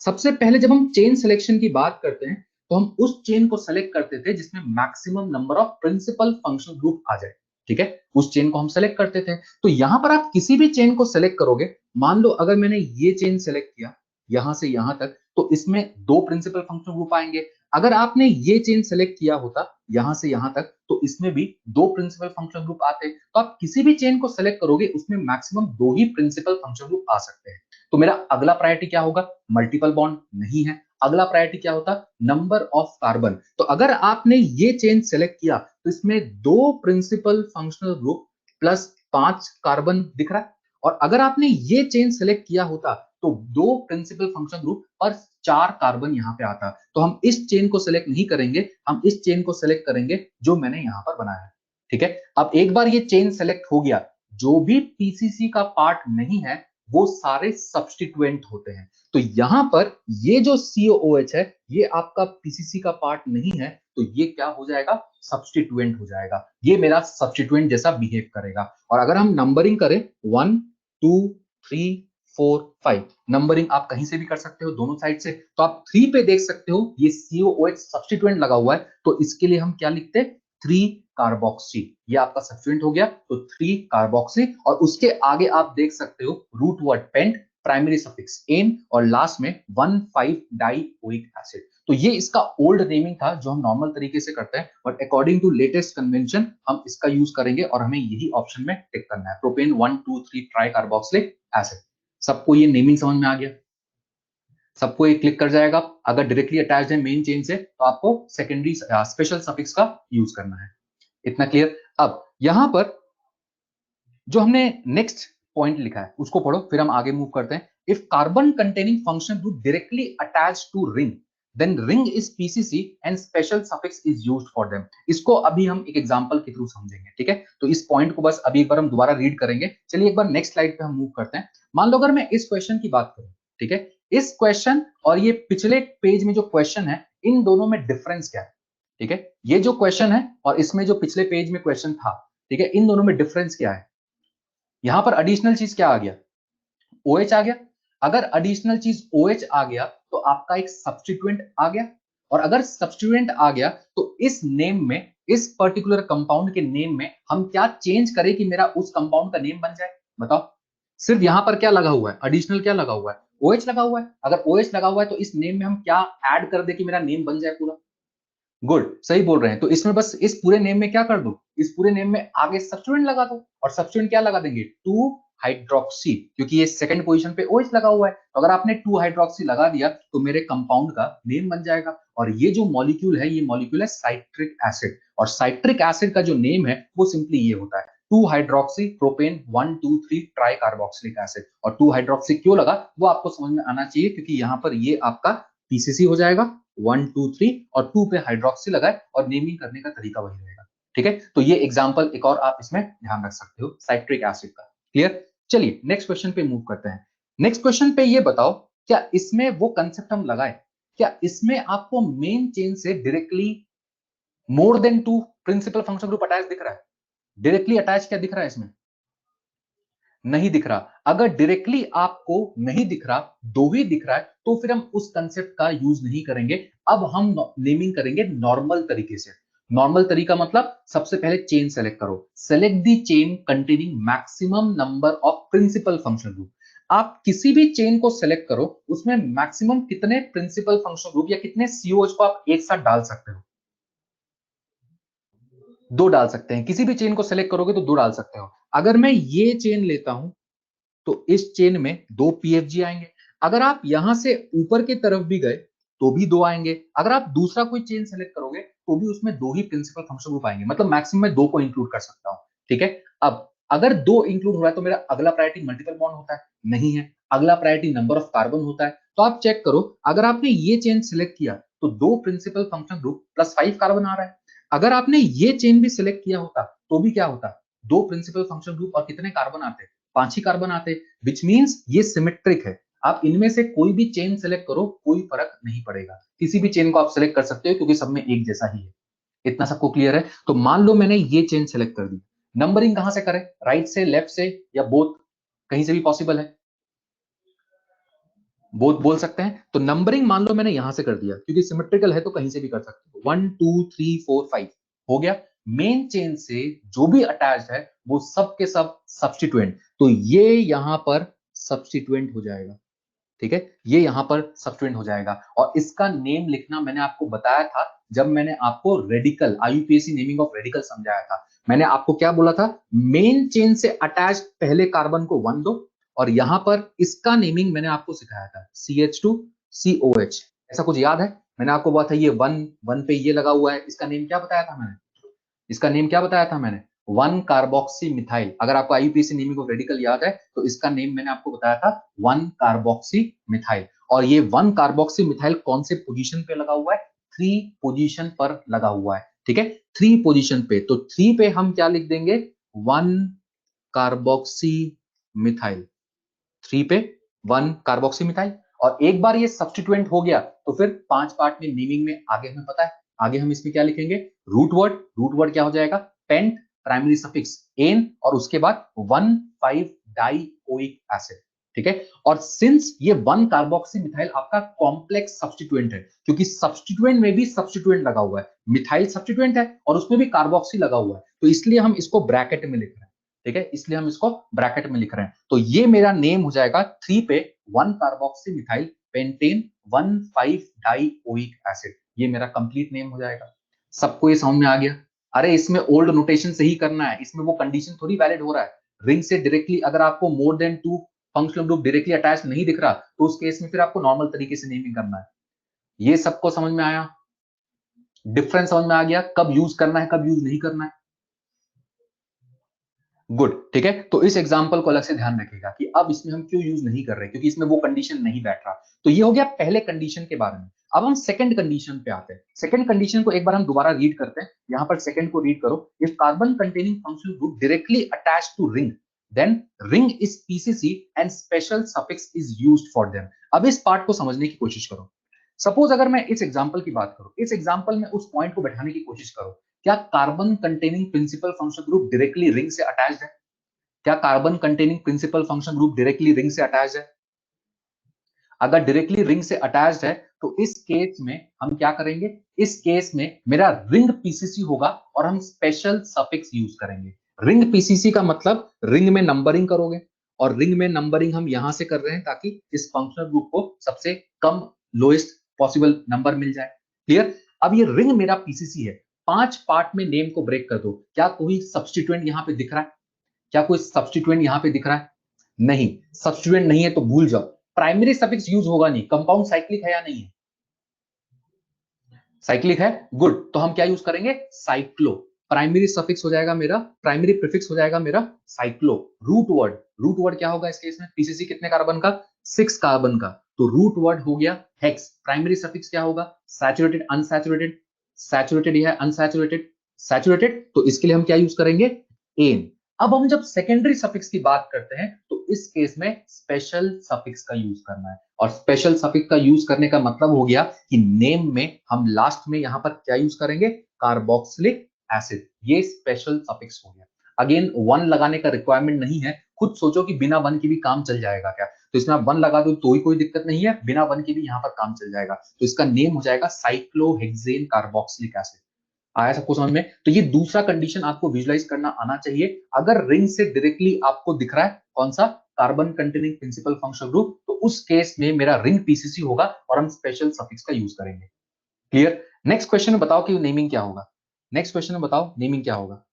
सबसे पहले जब हम चेन सिलेक्शन की बात करते हैं तो हम उस चेन को सेलेक्ट करते थे जिसमें maximum number of principal functional group आ जाए। ठीक है, उस चेन को हम सेलेक्ट करते थे। तो यहां पर आप किसी भी चेन को सेलेक्ट करोगे, मान लो अगर मैंने ये चेन सेलेक्ट किया यहां से यहां तक, तो इसमें 2 प्रिंसिपल फंक्शनल ग्रुप आएंगे। अगर आपने ये चेन सेलेक्ट किया होता यहां से यहां तक तो इसमें भी 2 प्रिंसिपल फंक्शनल ग्रुप आते। तो आप किसी भी चेन को सेलेक्ट करोगे उसमें मैक्सिमम 2 ही प्रिंसिपल फंक्शनल ग्रुप आ सकते हैं। तो मेरा अगला प्रायोरिटी क्या होगा? मल्टीपल बॉन्ड नहीं है। अगला प्रायोरिटी क्या होता? Number of carbon. तो अगर आपने ये चेन सेलेक्ट किया तो इसमें 2 principal functional group plus 5 carbon दिख रहा है। और अगर आपने ये चेन सेलेक्ट किया होता तो 2 प्रिंसिपल फंक्शनल ग्रुप और 4 कार्बन यहां पे आता। तो हम इस चेन को सेलेक्ट नहीं करेंगे, हम इस चेन को सेलेक्ट करेंगे जो मैंने यहां पर बनाया है। ठीक है, अब एक बार ये चेन सेलेक्ट हो गया, जो भी पीसीसी का पार्ट नहीं है वो सारे सब्स्टिट्यूएंट होते हैं। तो यहां पर ये जो COOH है ये आपका पीसीसी का पार्ट नहीं है, तो ये क्या हो जाएगा? सब्स्टिट्यूएंट हो जाएगा। ये मेरा सब्स्टिट्यूएंट जैसा बिहेव करेगा। और अगर हम नंबरिंग करें 1 2 3 4 5, नंबरिंग आप कहीं से भी कर सकते हो दोनों साइड से। तो आप 3 पे देख सकते हो ये COOH सब्स्टिट्यूएंट लगा हुआ है, तो इसके लिए हम क्या लिखते हैं? 3 कार्बोक्सी। ये आपका सब्स्टिट्यूएंट हो गया, तो 3 कार्बोक्सी। और उसके आगे आप देख सकते हो root word pent, primary suffix N और लास्ट में 1,5 डाइओइक एसिड। तो ये इसका ओल्ड नेमिंग था जो हम नॉर्मल तरीके से करते हैं, but according to latest convention हम इसका यूज करेंगे और हमें यही ऑप्शन में टिक करना है, प्रोपेन 1 2 3 ट्राई कार्बोक्सिलिक एसिड। सबको ये नेमिंग समझ में आ गया? सबको ये क्लिक कर जाएगा। अगर डायरेक्टली अटैच्ड है मेन चेन से तो आपको सेकेंडरी स्पेशल सफिक्स का यूज करना है। इतना क्लियर? अब यहां पर जो हमने नेक्स्ट पॉइंट लिखा है उसको पढ़ो, फिर हम आगे मूव करते हैं। If carbon containing functional group directly attached to ring then ring is PCC and special suffix is used for them. इसको अभी हम एक एग्जांपल के थ्रू समझेंगे। ठीक है, तो इस पॉइंट को बस अभी एक बार हम दोबारा रीड करेंगे। चलिए एक बार नेक्स्ट स्लाइड पे हम मूव करते हैं। मान लो अगर मैं इस क्वेश्चन की बात करूं, ठीक है, इस क्वेश्चन और ये पिछले पेज में जो क्वेश्चन है इन दोनों में डिफरेंस क्या है? ठीक है, ये जो क्वेश्चन है और इसमें जो पिछले पेज में क्वेश्चन था, ठीक है, इन दोनों में डिफरेंस क्या है? यहां पर एडिशनल चीज क्या आ गया? OH आ गया। अगर एडिशनल चीज OH आ गया तो आपका एक सब्स्टिट्यूएंट आ गया। और अगर सब्स्टिट्यूएंट आ गया तो इस नेम में, इस पर्टिकुलर कंपाउंड के नेम में हम क्या चेंज करें कि मेरा उस कंपाउंड का नेम बन जाए? बताओ। सिर्फ यहां पर क्या लगा हुआ है? एडिशनल क्या लगा हुआ है? OH लगा हुआ है। अगर OH लगा हुआ है तो इस नेम में हम क्या ऐड कर दे कि मेरा नेम बन जाए पूरा? गुड, सही बोल रहे हैं। तो इसमें बस इस पूरे नेम में क्या कर दो? इस पूरे नेम में आगे सब्स्टिट्यूएंट लगा दो। और सब्स्टिट्यूएंट क्या लगा देंगे? 2 हाइड्रोक्सी, क्योंकि ये सेकंड पोजीशन पे OH लगा हुआ है। तो अगर आपने 2 हाइड्रोक्सी लगा दिया तो मेरे कंपाउंड का नेम बन जाएगा। और ये जो मॉलिक्यूल है, ये मॉलिक्यूल है साइट्रिक एसिड, और साइट्रिक एसिड का जो नेम है वो सिंपली ये होता है 2 hydroxy propane 1 2 3 try carboxylic acid. और 2 हाइड्रोक्सी क्यों लगा वो आपको समझ में आना चाहिए, क्योंकि यहाँ पर ये आपका पीसीसी हो जाएगा 1 2 3 और 2 पे हाइड्रोक्सी लगा है, और नेमिंग करने का तरीका वही रहेगा। ठीक है, तो ये एग्जांपल एक और आप इसमें ध्यान रख सकते हो साइट्रिक एसिड का। क्लियर? चलिए नेक्स्ट क्वेश्चन पे मूव करते हैं। नेक्स्ट क्वेश्चन पे ये बताओ, क्या इसमें वो कंसेप्ट हम लगाए, क्या इसमें आपको मेन चेन से directly more than 2 principal function group attach दिख रहा है? डायरेक्टली अटैच क्या दिख रहा है इसमें? नहीं दिख रहा। अगर डायरेक्टली आपको नहीं दिख रहा, दो ही दिख रहा है, तो फिर हम उस कंसेप्ट का यूज नहीं करेंगे। अब हम नेमिंग करेंगे नॉर्मल तरीके से। नॉर्मल तरीका मतलब सबसे पहले चेन सेलेक्ट करो, select the chain containing maximum number of principal function group. आप किसी भी चेन को सेलेक्ट करो, उसमें मैक्सिमम कितने प्रिंसिपल फंक्शन ग्रुप या कितने सीओएच को आप एक साथ डाल सकते हो? दो डाल सकते हैं। किसी भी चेन को सेलेक्ट करोगे तो दो डाल सकते हो। अगर मैं ये चेन लेता हूं तो इस चेन में दो पीएफजी आएंगे। अगर आप यहां से ऊपर की तरफ भी गए तो भी दो आएंगे। अगर आप दूसरा कोई चेन सेलेक्ट करोगे तो भी उसमें दो ही प्रिंसिपल फंक्शन ग्रुप आएंगे। मतलब मैक्सिमम मैं दो को इंक्लूड कर सकता हूं। ठीक है, अब अगर दो इंक्लूड हो रहा है तो मेरा अगला प्रायोरिटी मल्टीपल बॉन्ड होता है? नहीं है। अगला प्रायोरिटी नंबर ऑफ कार्बन होता है। तो आप चेक करो, अगर आपने ये चेन सिलेक्ट किया तो दो principal function group plus 5 carbon आ रहा है। अगर आपने ये चेन भी सिलेक्ट किया होता तो भी क्या होता? दो प्रिंसिपल फंक्शन ग्रुप और कितने कार्बन आते? 5 ही कार्बन आते। विच मींस ये सिमेट्रिक है। आप इनमें से कोई भी चेन सेलेक्ट करो, कोई फर्क नहीं पड़ेगा। किसी भी चेन को आप सेलेक्ट कर सकते हो क्योंकि सब में एक जैसा ही है। इतना सबको क्लियर है? तो मान लो मैंने ये चेन सेलेक्ट कर दी। नंबरिंग कहां से करें? राइट से, लेफ्ट से, या बोथ? कहीं से भी पॉसिबल है। बोथ बोल सकते हैं। तो नंबरिंग मान लो मैंने यहां से कर दिया, क्योंकि सिमेट्रिकल है तो कहीं से भी कर सकते हो। 1 2 3 4 5 हो गया। मेन चेन से जो भी अटैच है वो सब के सब सब्स्टिट्यूएंट, तो ये यहां पर सब्स्टिट्यूएंट हो जाएगा। ठीक है, ये यहां पर सब्स्टिट्यूएंट हो जाएगा। और इसका नेम लिखना मैंने आपको बताया था जब मैंने आपको radical, IUPAC naming of radical समझाया था। मैंने आपको क्या बोला था? मेन चेन से अटैच पहले कार्बन को 1 दो, और यहां पर इसका नेमिंग मैंने आपको सिखाया था CH2COH। ऐसा कुछ याद है? मैंने आपको बोला था ये 1 1 पे ये लगा हुआ है, इसका नेम क्या बताया था मैंने? इसका नेम क्या बताया था मैंने? 1 कार्बोक्सी मिथाइल। अगर आपको आईयूपीएसी नेमिंग ऑफ रेडिकल याद है तो इसका नेम मैंने आपको बताया था 1 कार्बोक्सी मिथाइल। और ये 1 कार्बोक्सी मिथाइल कौन से पोजीशन पे लगा हुआ है? 3 पोजीशन पर लगा हुआ है। ठीक है, 3 पोजीशन पे। तो 3 पे हम क्या लिख देंगे? 1 कार्बोक्सी मिथाइल। 3 पे 1 कार्बोक्सी मिथाइल। और एक बार ये सब्स्टिट्यूएंट हो गया तो फिर 5 पार्ट में नेमिंग में आगे हमें पता है। आगे हम इसमें क्या लिखेंगे? रूट वर्ड क्या हो जाएगा? पेंट, प्राइमरी सफिक्स एन, और उसके बाद 1,5 डाइओइक एसिड। ठीक है, और सिंस ये 1 कार्बोक्सी मिथाइल आपका कॉम्प्लेक्स सब्स्टिट्यूएंट है, क्योंकि सब्स्टिट्यूएंट में भी सब्स्टिट्यूएंट लगा हुआ है, मिथाइल सब्स्टिट्यूएंट है और उसमें भी कार्बोक्सी लगा हुआ है, तो इसलिए हम इसको ब्रैकेट में लिख रहे हैं। ठीक है, इसलिए हम इसको ब्रैकेट में लिख रहे हैं। तो ये मेरा नेम हो जाएगा 3 पे 1 carboxy methyl pentane 1,5 dioic acid. ये मेरा कंप्लीट नेम हो जाएगा। सबको ये समझ में आ गया? अरे इसमें ओल्ड नोटेशन से ही करना है, इसमें वो कंडीशन थोड़ी वैलिड हो रहा है। रिंग से डायरेक्टली अगर आपको मोर than 2 functional group directly attach नहीं दिख रहा तो उस केस में फिर आपको नॉर्मल तरीके से नेमिंग करना है। ये सबको समझ में आया? डिफरेंस समझ में आ गया? कब यूज करना है, कब यूज नहीं करना है? गुड। ठीक है, तो इस एग्जांपल को अलग से ध्यान रखिएगा कि अब इसमें हम क्यों यूज नहीं कर रहे, क्योंकि इसमें वो कंडीशन नहीं बैठ रहा। तो ये हो गया पहले कंडीशन के बारे में। अब हम सेकंड कंडीशन पे आते हैं। सेकंड कंडीशन को एक बार हम दोबारा रीड करते हैं। यहां पर सेकंड को रीड करो। If carbon containing functional group directly attached to ring, then ring is PCC and special suffix is used for them. अब इस पार्ट को समझने की कोशिश करो। सपोज अगर मैं इस एग्जांपल की बात करूं, इस एग्जांपल में उस पॉइंट को बैठाने की कोशिश करो। क्या carbon containing principal functional group directly ring से अटैच्ड है? क्या carbon containing principal function group directly ring से अटैच है? अगर डायरेक्टली रिंग से अटैच्ड है तो इस केस में हम क्या करेंगे? इस केस में मेरा रिंग पीसीसी होगा और हम स्पेशल सफिक्स यूज करेंगे। रिंग पीसीसी का मतलब रिंग में नंबरिंग करोगे, और रिंग में नंबरिंग हम यहां से कर रहे हैं ताकि इस फंक्शनल ग्रुप को सबसे कम लोएस्ट पॉसिबल नंबर मिल जाए। क्लियर? अब ये रिंग मेरा पीसीसी है। 5 पार्ट में नेम को ब्रेक कर दो। क्या कोई सब्स्टिट्यूएंट यहां पे दिख रहा है? क्या कोई सब्स्टिट्यूएंट यहां पे दिख रहा है? नहीं। सब्स्टिट्यूएंट नहीं है तो भूल जाओ। प्राइमरी सफिक्स यूज होगा नहीं। कंपाउंड साइक्लिक है या नहीं है? साइक्लिक है, गुड। तो हम क्या यूज करेंगे, साइक्लो। प्राइमरी सफिक्स हो जाएगा मेरा, प्राइमरी प्रीफिक्स हो जाएगा मेरा साइक्लो। रूट वर्ड क्या होगा इस केस में, पीसीसी कितने कार्बन का, 6 कार्बन का, तो रूट वर्ड हो गया हेक्स। प्राइमरी सफिक्स क्या होगा, सैचुरेटेड अनसैचुरेटेड, सैचुरेटेड या अनसैचुरेटेड, सैचुरेटेड, तो इसके लिए हम क्या यूज करेंगे, एन। अब हम जब सेकेंडरी सफिक्स की बात करते हैं तो इस केस में स्पेशल सफिक्स का यूज करना है। और स्पेशल सफिक्स का यूज करने का मतलब हो गया कि नेम में हम लास्ट में यहां पर क्या यूज करेंगे, कार्बोक्सिलिक एसिड। ये स्पेशल सफिक्स हो गया। अगेन वन लगाने का रिक्वायरमेंट नहीं है, खुद सोचो कि बिना वन के भी काम चल जाएगा क्या, तो इसमें आप वन लगा दो तो ही कोई दिक्कत नहीं है, बिना वन के भी यहां पर काम चल जाएगा। तो इसका नेम हो जाएगा साइक्लोहेक्सेन कार्बोक्सिलिक एसिड। आया सबको समझ में। तो ये दूसरा कंडीशन आपको विजुलाइज करना आना चाहिए। अगर रिंग से डायरेक्टली आपको दिख रहा है कौन सा, carbon containing principal functional group, तो उस केस में मेरा रिंग पीसीसी होगा और हम स्पेशल सफिक्स का यूज करेंगे। क्लियर। नेक्स्ट क्वेश्चन में बताओ कि नेमिंग क्या होगा, नेक्स्ट क्वेश्चन में बताओ नेमिंग क्या होगा।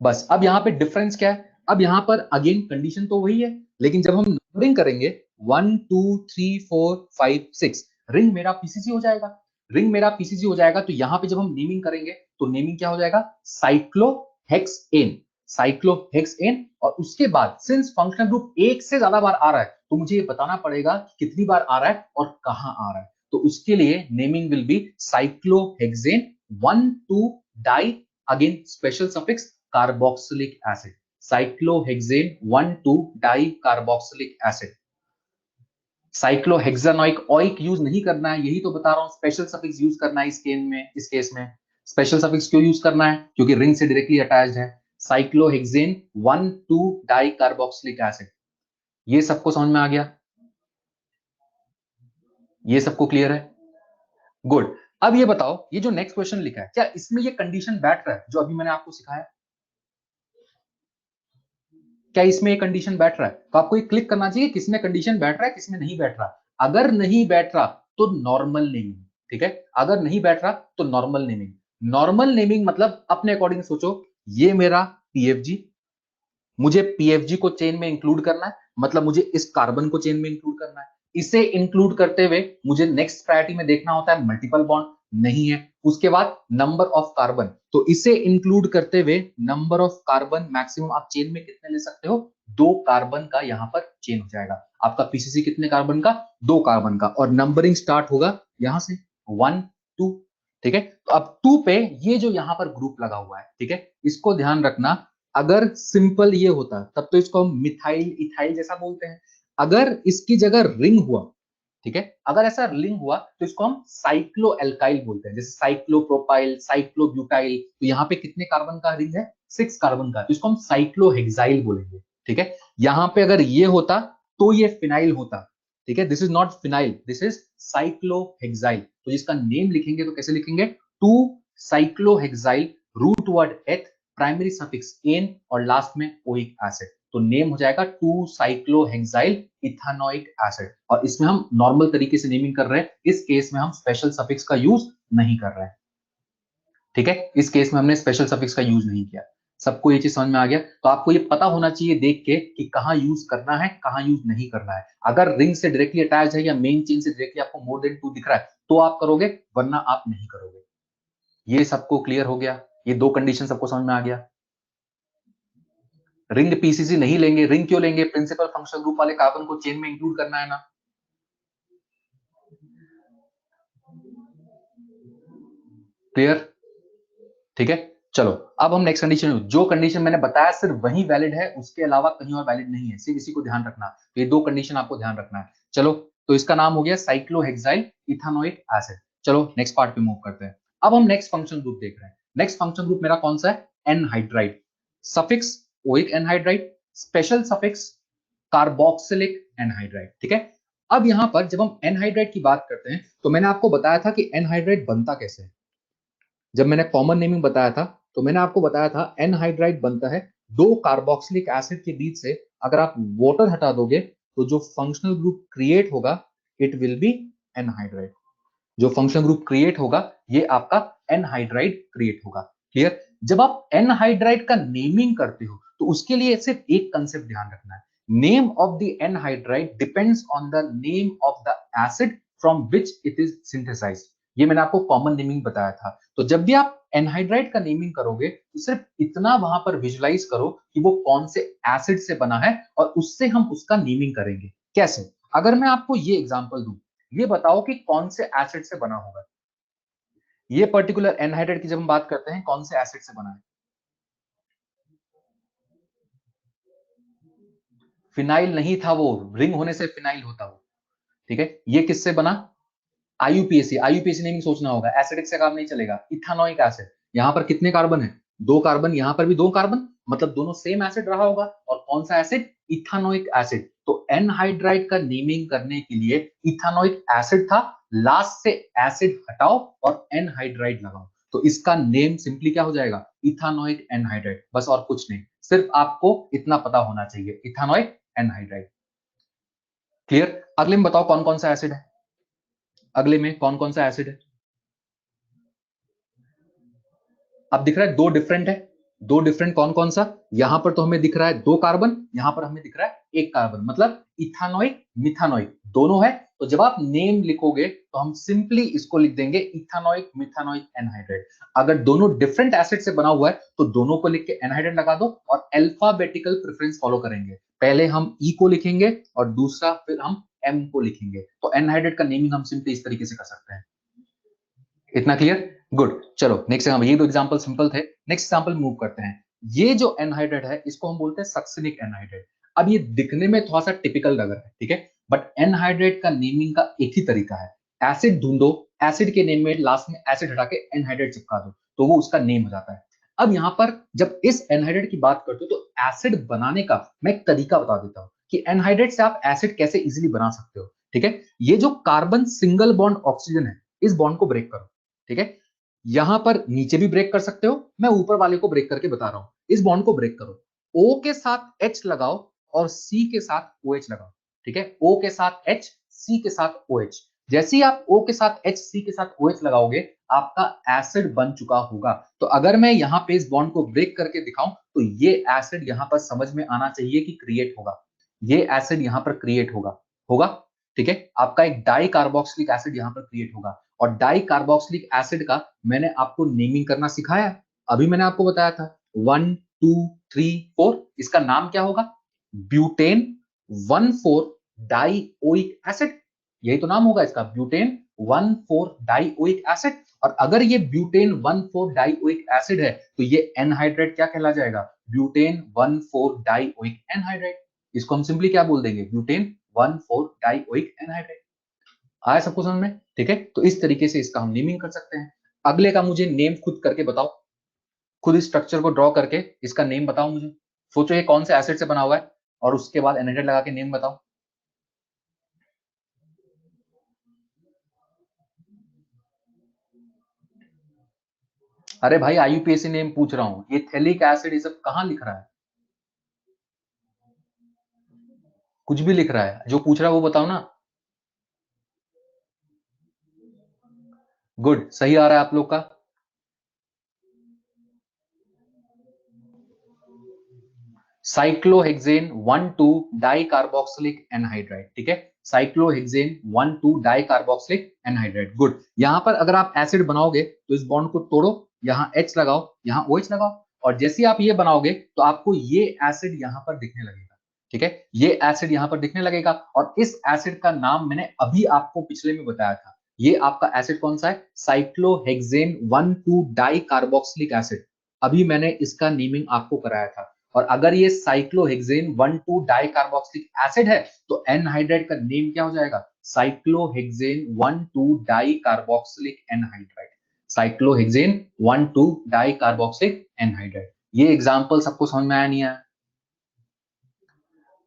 बस अब यहां पे डिफरेंस क्या है, अब यहां पर अगेन कंडीशन तो वही है, लेकिन जब हम नंबरिंग करेंगे 1 2 3 4 5 6, रिंग मेरा पीसीसी हो जाएगा। रिंग मेरा पीसीसी हो जाएगा, तो यहां पे जब हम नेमिंग करेंगे तो नेमिंग क्या हो जाएगा, साइक्लोहेक्सेन, साइक्लोहेक्सेन। और उसके बाद सिंस फंक्शनल ग्रुप एक से ज्यादा बार आ रहा है तो मुझे ये बताना पड़ेगा कि कितनी बार आ रहा है और कहां आ रहा है। तो उसके लिए naming will be cyclohexane 1 2 di, again special suffix carboxylic acid, cyclohexane 1 2 di carboxylic acid. Cyclohexanoic oic use नहीं करना है, यही तो बता रहा हूं, स्पेशल सफिक्स यूज करना है इस केस में। स्पेशल सफिक्स क्यों यूज करना है, क्योंकि रिंग से डायरेक्टली अटैच्ड है। Cyclohexane 1 2 di carboxylic acid. ये सबको समझ में आ गया, ये सबको क्लियर है, गुड। अब ये बताओ, ये जो नेक्स्ट क्वेश्चन लिखा है क्या इसमें ये कंडीशन बैठ रहा है जो अभी मैंने आपको सिखाया, क्या इसमें एक कंडीशन बैठ रहा है, तो आपको ये क्लिक करना चाहिए किसमें कंडीशन बैठ रहा है किसमें नहीं बैठ रहा। अगर नहीं बैठ रहा तो नॉर्मल नेमिंग, ठीक है, अगर नहीं बैठ रहा तो नॉर्मल नेमिंग। नॉर्मल नेमिंग मतलब अपने अकॉर्डिंग सोचो, ये मेरा पीएफजी, मुझे पीएफजी को चेन में इंक्लूड करना है, मतलब मुझे इस कार्बन को चेन में इंक्लूड करना है। इसे इंक्लूड करते हुए मुझे नेक्स्ट प्रायोरिटी में देखना होता है मल्टीपल बॉन्ड, नहीं है। उसके बाद नंबर ऑफ कार्बन, तो इसे इंक्लूड करते हुए नंबर ऑफ कार्बन मैक्सिमम आप चेन में कितने ले सकते हो, 2 कार्बन का यहां पर चेन हो जाएगा। आपका पीसीसी कितने कार्बन का, 2 कार्बन का, और नंबरिंग स्टार्ट होगा यहां से 1 2, ठीक है। तो अब 2 पे ये जो यहां पर ग्रुप लगा हुआ है, ठीक है, इसको ध्यान रखना। अगर सिंपल ये होता तब तो इसको हम मिथाइल इथाइल जैसा बोलते हैं। अगर इसकी जगह रिंग हुआ, ठीक है, अगर ऐसा रिंग हुआ तो इसको हम साइक्लो एल्काइल बोलते हैं, जैसे साइक्लोप्रोपाइल, साइक्लोब्यूटाइल। तो यहाँ पे कितने कार्बन का रिंग है, 6 कार्बन का, तो इसको हम साइक्लोहेक्साइल बोलेंगे, ठीक है। यहां पे अगर ये होता तो ये फिनाइल होता, ठीक है, this is not phenyl, this is cyclohexyl. तो जिसका नेम लिखेंगे तो कैसे लिखेंगे, 2 cyclohexyl, root word eth, primary suffix N, और लास्ट में ओइक एसिड। तो नेम हो जाएगा 2 साइक्लोहेक्साइल इथानोइक एसिड। और इसमें हम नॉर्मल तरीके से नेमिंग कर रहे हैं, इस केस में हम स्पेशल सफिक्स का यूज नहीं कर रहे हैं, ठीक है, इस केस में हमने स्पेशल सफिक्स का यूज नहीं किया। सबको ये चीज समझ में आ गया। तो आपको ये पता होना चाहिए देख के कि कहां यूज करना है कहां यूज नहीं करना है। अगर रिंग से डायरेक्टली अटैच है या मेन चेन से डायरेक्टली आपको मोर देन 2 दिख रहा है तो आप करोगे, वरना आप नहीं करोगे। ये सबको क्लियर हो गया, ये 2 कंडीशन सबको समझ में आ गया। रिंग पीसीसी नहीं लेंगे, रिंग क्यों लेंगे, प्रिंसिपल फंक्शनल ग्रुप वाले कार्बन को चेन में इंक्लूड करना है ना। क्लियर, ठीक है। चलो अब हम नेक्स्ट कंडीशन, जो कंडीशन मैंने बताया सिर्फ वही वैलिड है, उसके अलावा कहीं और वैलिड नहीं है, सिर्फ इसी को ध्यान रखना। तो ये 2 कंडीशन आपको ध्यान रखना है। चलो, तो इसका नाम हो गया साइक्लोहेक्साइल इथानोइक एसिड। चलो नेक्स्ट पार्ट पे मूव करते हैं। अब हम नेक्स्ट फंक्शन ग्रुप देख रहे हैं। नेक्स्ट फंक्शन ग्रुप मेरा कौन सा है, anhydride, suffix oic anhydride, special suffix carboxylic anhydride, ठीक है। अब यहां पर जब हम एनहाइड्राइड की बात करते हैं तो मैंने आपको बताया था कि एनहाइड्राइड बनता कैसे है। जब मैंने कॉमन नेमिंग बताया था तो मैंने आपको बताया था एनहाइड्राइड बनता है 2 कार्बोक्सिलिक एसिड के बीच से अगर आप वाटर हटा दोगे तो जो फंक्शनल ग्रुप क्रिएट होगा इट विल बी एनहाइड्राइड। जो फंक्शनल ग्रुप क्रिएट होगा ये आपका एनहाइड्राइड क्रिएट होगा। क्लियर। जब आप एनहाइड्राइड का नेमिंग करते हो तो उसके लिए सिर्फ एक कंसेप्ट ध्यान रखना है name of the anhydride depends on the name of the acid from which it is synthesized. ये मैंने आपको कॉमन नेमिंग बताया था। तो जब भी आप एनहाइड्राइड का नेमिंग करोगे तो सिर्फ इतना वहां पर विजुलाइज करो कि वो कौन से एसिड से बना है और उससे हम उसका नेमिंग करेंगे। कैसे? अगर मैं आपको ये एग्जांपल दूं, ये बताओ कि कौन से एसिड से बना होगा। ये पर्टिकुलर एनहाइड्राइड की जब हम बात करते हैं कौन से एसिड से बना है? फिनाइल नहीं था वो, रिंग होने से फिनाइल होता वो। ठीक है, ये किससे बना? आईयूपीएसी। आईयूपीएसी नेमिंग सोचना होगा, एसिडिक से काम नहीं चलेगा। इथानोइक एसिड, यहां पर कितने कार्बन है? दो कार्बन, यहां पर भी दो कार्बन, मतलब दोनों सेम एसिड रहा होगा। और कौन सा एसिड? Ethanoic acid. तो एनहाइड्राइड का नेमिंग करने के लिए इथानोइक एसिड था, लास्ट से एसिड हटाओ और एनहाइड्राइड लगाओ, तो इसका नेम सिंपली क्या हो जाएगा? Ethanoic anhydride. बस और कुछ नहीं, सिर्फ आपको इतना पता होना चाहिए, इथानोइक एनहाइड्राइड। क्लियर? अगले में बताओ कौन कौन सा एसिड है, अगले में कौन कौन सा एसिड है? अब दिख रहा है दो डिफरेंट है, दो डिफरेंट कौन कौन सा? यहां पर तो हमें दिख रहा है दो कार्बन, यहां पर हमें दिख रहा है एक कार्बन, मतलब इथानोइक मिथानोइक दोनों है। तो जब आप नेम लिखोगे तो हम सिंपली इसको लिख देंगे इथानोइक मिथानोइक एनहाइड्राइड। अगर दोनों डिफरेंट एसिड से बना हुआ है तो दोनों को लिख के एनहाइड्राइड लगा दो और अल्फाबेटिकल प्रेफरेंस फॉलो करेंगे। पहले हम ई को लिखेंगे और दूसरा फिर हम एम को लिखेंगे। तो एनहाइड्राइड का नेमिंग हम सिंपली इस तरीके से कर सकते हैं। इतना क्लियर? गुड। चलो नेक्स्ट एग्जाम्पल, ये दो एग्जाम्पल सिंपल थे, नेक्स्ट एग्जाम्पल मूव करते हैं। ये जो एनहाइड्राइड है इसको हम बोलते हैं सक्सिनिक एनहाइड्राइड। अब ये दिखने में थोड़ा सा टिपिकल लग रहा है, ठीक है, बट एनहाइड्राइड का नेमिंग का एक ही तरीका है। एसिड ढूंढो, एसिड के नेम में लास्ट में एसिड हटा के एनहाइड्राइड चिपका दो, तो वो उसका नेम हो जाता है। अब यहां पर जब इस एनहाइड्राइड की बात करते हो तो एसिड बनाने का मैं एक तरीका बता देता हूं कि एनहाइड्राइड से आप एसिड कैसे इजीली बना सकते हो। ठीक है, ये जो कार्बन सिंगल बॉन्ड ऑक्सीजन है, इस बॉन्ड को ब्रेक करो। ठीक है, यहां पर नीचे भी ब्रेक कर सकते हो, मैं ऊपर वाले को ब्रेक करके बता रहा हूं। इस बॉन्ड को ब्रेक करो, O के साथ H लगाओ और C के साथ OH लगाओ। ठीक है, O के साथ H, C के साथ OH। जैसे ही आप O के साथ H, C के साथ OH लगाओगे आपका एसिड बन चुका होगा। तो अगर मैं यहां पे इस बॉन्ड को ब्रेक करके दिखाऊं तो ये एसिड यहां पर समझ में आना चाहिए कि क्रिएट होगा, ये एसिड यहां पर क्रिएट होगा, होगा। ठीक है, आपका एक डाई कार्बोक्सिलिक एसिड यहां पर क्रिएट होगा। और डाई कार्बोक्सिलिक एसिड का मैंने आपको नेमिंग करना सिखाया है, अभी मैंने आपको बताया था 1 2 3 4, इसका नाम क्या होगा? ब्यूटेन 1,4 डाइओइक एसिड, यही तो नाम होगा इसका, ब्यूटेन 1,4 डाइओइक एसिड। और अगर ये ब्यूटेन 1,4 डाइओइक एसिड है तो ये एनहाइड्राइड क्या कहला जाएगा? Butane 1,4 dioic anhydride. इसको हम सिंपली क्या बोल देंगे? Butane 1,4 dioic anhydride. आया सबको समझ में? ठीक है, तो इस तरीके से इसका हम नेमिंग कर सकते हैं। अगले का मुझे नेम खुद करके बताओ, खुद स्ट्रक्चर को ड्रॉ करके इसका नेम बताओ मुझे। सोचो ये कौन से एसिड से बना हुआ है और उसके बाद एनहाइड्राइड लगा के नेम बताओ। अरे भाई आईयूपीएसी नेम पूछ रहा हूं, ये थैलिक एसिड ये सब कहां लिख रहा है? कुछ भी लिख रहा है, जो पूछ रहा है वो बताओ ना। गुड, सही आ रहा है आप लोग का। Cyclohexane 1,2 di carboxylic anhydride. ठीक है, cyclohexane 1,2 di carboxylic anhydride. Good, यहां पर अगर आप एसिड बनाओगे तो इस बॉन्ड को तोड़ो, यहां H लगाओ, यहां OH लगाओ, और जैसे ही आप ये बनाओगे तो आपको ये एसिड यहां पर दिखने लगेगा। ठीक है, ये एसिड यहां पर दिखने लगेगा और इस एसिड का नाम मैंने अभी आपको पिछले में बताया था। ये आपका एसिड कौन सा है? Cyclohexane 1,2 die carboxylic acid. अभी मैंने इसका नेमिंग आपको कराया था। और अगर ये साइक्लोहेक्सेन 1,2 डाइकार्बोक्सिलिक एसिड है तो एनहाइड्राइड का नेम क्या हो जाएगा? Cyclohexane 1,2 dicarboxylic anhydride. Cyclohexane 1,2 dicarboxylic anhydride. ये एग्जांपल सबको समझ में आया नहीं आया?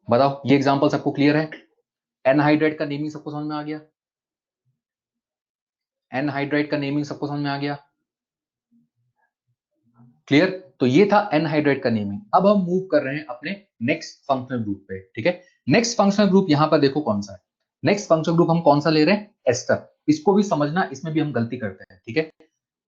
बताओ, ये एग्जांपल सबको क्लियर है? एनहाइड्राइड का नेमिंग सबको समझ में आ गया? एनहाइड्राइड का नेमिंग सबको समझ में आ गया? क्लियर? तो ये था एनहाइड्राइड का नेमिंग। अब हम मूव कर रहे हैं अपने नेक्स्ट फंक्शनल ग्रुप पे। ठीक है, नेक्स्ट फंक्शनल ग्रुप यहां पर देखो कौन सा है। नेक्स्ट फंक्शनल ग्रुप हम कौन सा ले रहे हैं? एस्टर। इसको भी समझना, इसमें भी हम गलती करते हैं। ठीक है,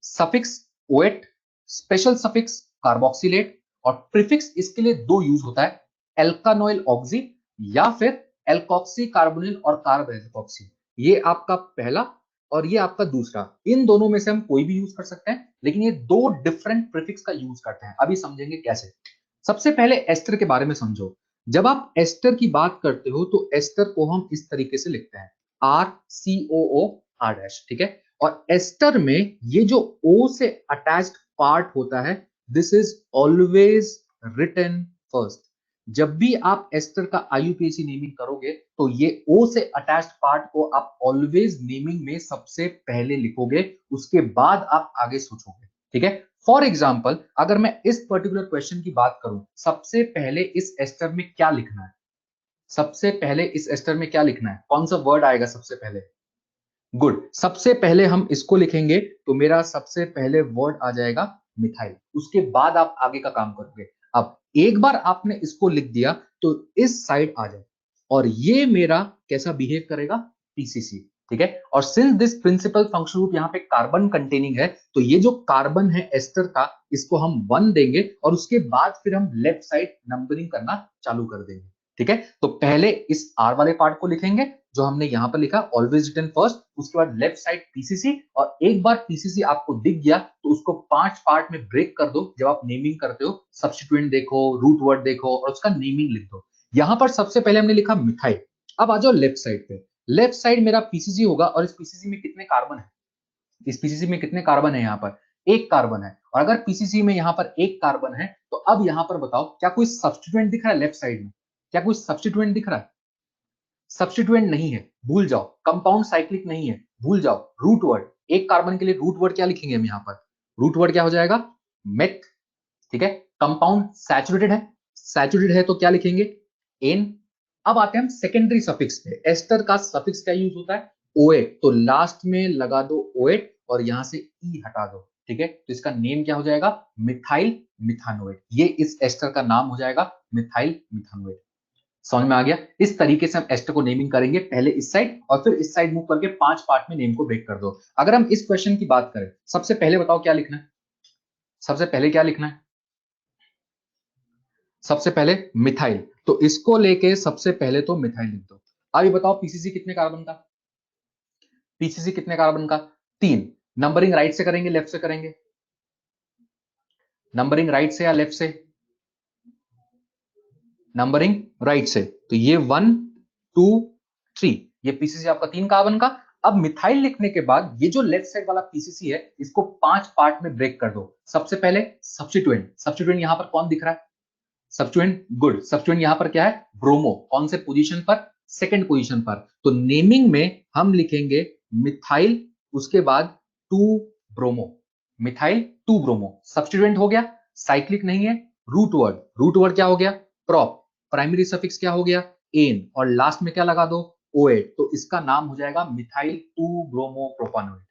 सफिक्स ओएट, स्पेशल सफिक्स कार्बोक्सिलेट, और प्रीफिक्स इसके लिए दो यूज होता है, एल्कानोइल ऑक्सी या फिर एल्कोक्सी कार्बोनिल और कार्ब एल्कोक्सी, ये आपका पहला और ये आपका दूसरा। इन दोनों में से हम कोई भी यूज कर सकते हैं, लेकिन ये दो डिफरेंट प्रीफिक्स का यूज करते हैं। अभी समझेंगे कैसे। सबसे पहले एस्टर के बारे में समझो। जब आप एस्टर की बात करते हो तो एस्टर को हम इस तरीके से लिखते हैं, RCOOR-, ठीक है। और एस्टर में ये जो O से अटैच्ड पार्ट होता है, this is always written first. जब भी आप एस्टर का IUPAC नेमिंग करोगे तो ये O से अटैच्ड पार्ट को आप ऑलवेज नेमिंग में सबसे पहले लिखोगे, उसके बाद आप आगे सोचोगे, ठीक है। फॉर एग्जाम्पल, अगर मैं इस पर्टिकुलर क्वेश्चन की बात करूं, सबसे पहले इस एस्टर में क्या लिखना है, सबसे पहले इस एस्टर में क्या लिखना है, कौन सा वर्ड आएगा सबसे पहले? गुड, सबसे पहले हम इसको लिखेंगे तो मेरा सबसे पहले वर्ड आ जाएगा मिथाइल, उसके बाद आप आगे का काम करोगे। अब एक बार आपने इसको लिख दिया तो इस साइड आ जाए, और ये मेरा कैसा बिहेव करेगा, पीसीसी, ठीक है। और since this principle function group यहाँ पे कार्बन कंटेनिंग है, तो ये जो कार्बन है एस्टर का, इसको हम 1 देंगे और उसके बाद फिर हम लेफ्ट साइड नंबरिंग करना चालू कर देंगे, ठीक है। तो पहले इस आर वाले पार्ट को लिखेंगे जो हमने यहां पर लिखा, ऑलवेज रिटन फर्स्ट, उसके बाद लेफ्ट साइड पीसीसी, और एक बार पीसीसी आपको दिख गया तो उसको 5 पार्ट में ब्रेक कर दो। जब आप नेमिंग करते हो, सब्स्टिट्यूएंट देखो, रूट वर्ड देखो और उसका नेमिंग लिख दो। यहां पर सबसे पहले हमने लिखा मिथाइल। अब आ जाओ लेफ्ट साइड पे। लेफ्ट साइड मेरा पीसीसी होगा, और इस पीसीसी में कितने कार्बन है, इस पीसीसी में कितने कार्बन है, यहाँ पर एक कार्बन है। और अगर पीसीसी में यहाँ पर एक कार्बन है तो अब यहाँ पर बताओ, क्या कोई सब्स्टिट्यूएंट दिख रहा है लेफ्ट साइड में? क्या कोई सब्स्टिट्यूएंट दिख रहा है? सब्स्टिट्यूएंट नहीं है, भूल जाओ। कंपाउंड साइक्लिक नहीं है, भूल जाओ। रूट वर्ड, एक कार्बन के लिए रूट वर्ड क्या लिखेंगे हम यहाँ पर? रूट वर्ड क्या हो जाएगा, मेथ, ठीक है। कंपाउंड सैचुरेटेड है, सैचुरेटेड है तो क्या लिखेंगे, एन। अब आते हैं हम सेकेंडरी सफिक्स पे। एस्टर का सफिक्स क्या यूज होता है, ओएट, तो लास्ट में लगा दो ओएट और यहां से ई हटा दो, ठीक है। तो इसका नेम क्या हो जाएगा, मिथाइल मिथानोएट। ये इस एस्टर का नाम हो जाएगा, मिथाइल मिथानोएट। समझ में आ गया? इस तरीके से हम एस्टर को नेमिंग करेंगे, पहले इस साइड और फिर इस साइड मूव करके 5 पार्ट में नेम को ब्रेक कर दो। अगर हम इस क्वेश्चन की बात करें, सबसे पहले बताओ क्या लिखना है, सबसे पहले क्या लिखना है, सबसे पहले मिथाइल, तो इसको लेके सबसे पहले तो मिथाइल लिख दो। अभी बताओ पीसीसी कितने कार्बन का, पीसीसी कितने कार्बन का, 3। नंबरिंग राइट से करेंगे लेफ्ट से करेंगे, नंबरिंग राइट से या लेफ्ट से, नंबरिंग राइट से। तो ये 1 2 3, ये पीसीसी आपका 3 कार्बन का। अब मिथाइल लिखने के बाद ये जो लेफ्ट साइड वाला पीसीसी है, इसको 5 पार्ट में ब्रेक कर दो। सबसे पहले सब्स्टिट्यूएंट, सब्स्टिट्यूएंट यहां पर कौन दिख रहा है, सब्स्टिट्यूएंट, गुड। सब्स्टिट्यूएंट यहां पर क्या है, ब्रोमो, कौन से पोजीशन पर, सेकंड पोजीशन पर। तो नेमिंग में हम लिखेंगे मिथाइल, उसके बाद 2 ब्रोमो, मिथाइल 2 ब्रोमो। सब्स्टिट्यूएंट हो गया, साइक्लिक नहीं है। रूट वर्ड, रूट वर्ड क्या हो गया, प्रॉप। प्राइमरी सफिक्स क्या हो गया, एन, और लास्ट में क्या लगा दो, ओएट। तो इसका नाम हो जाएगा मिथाइल 2 ब्रोमो प्रोपानोएट,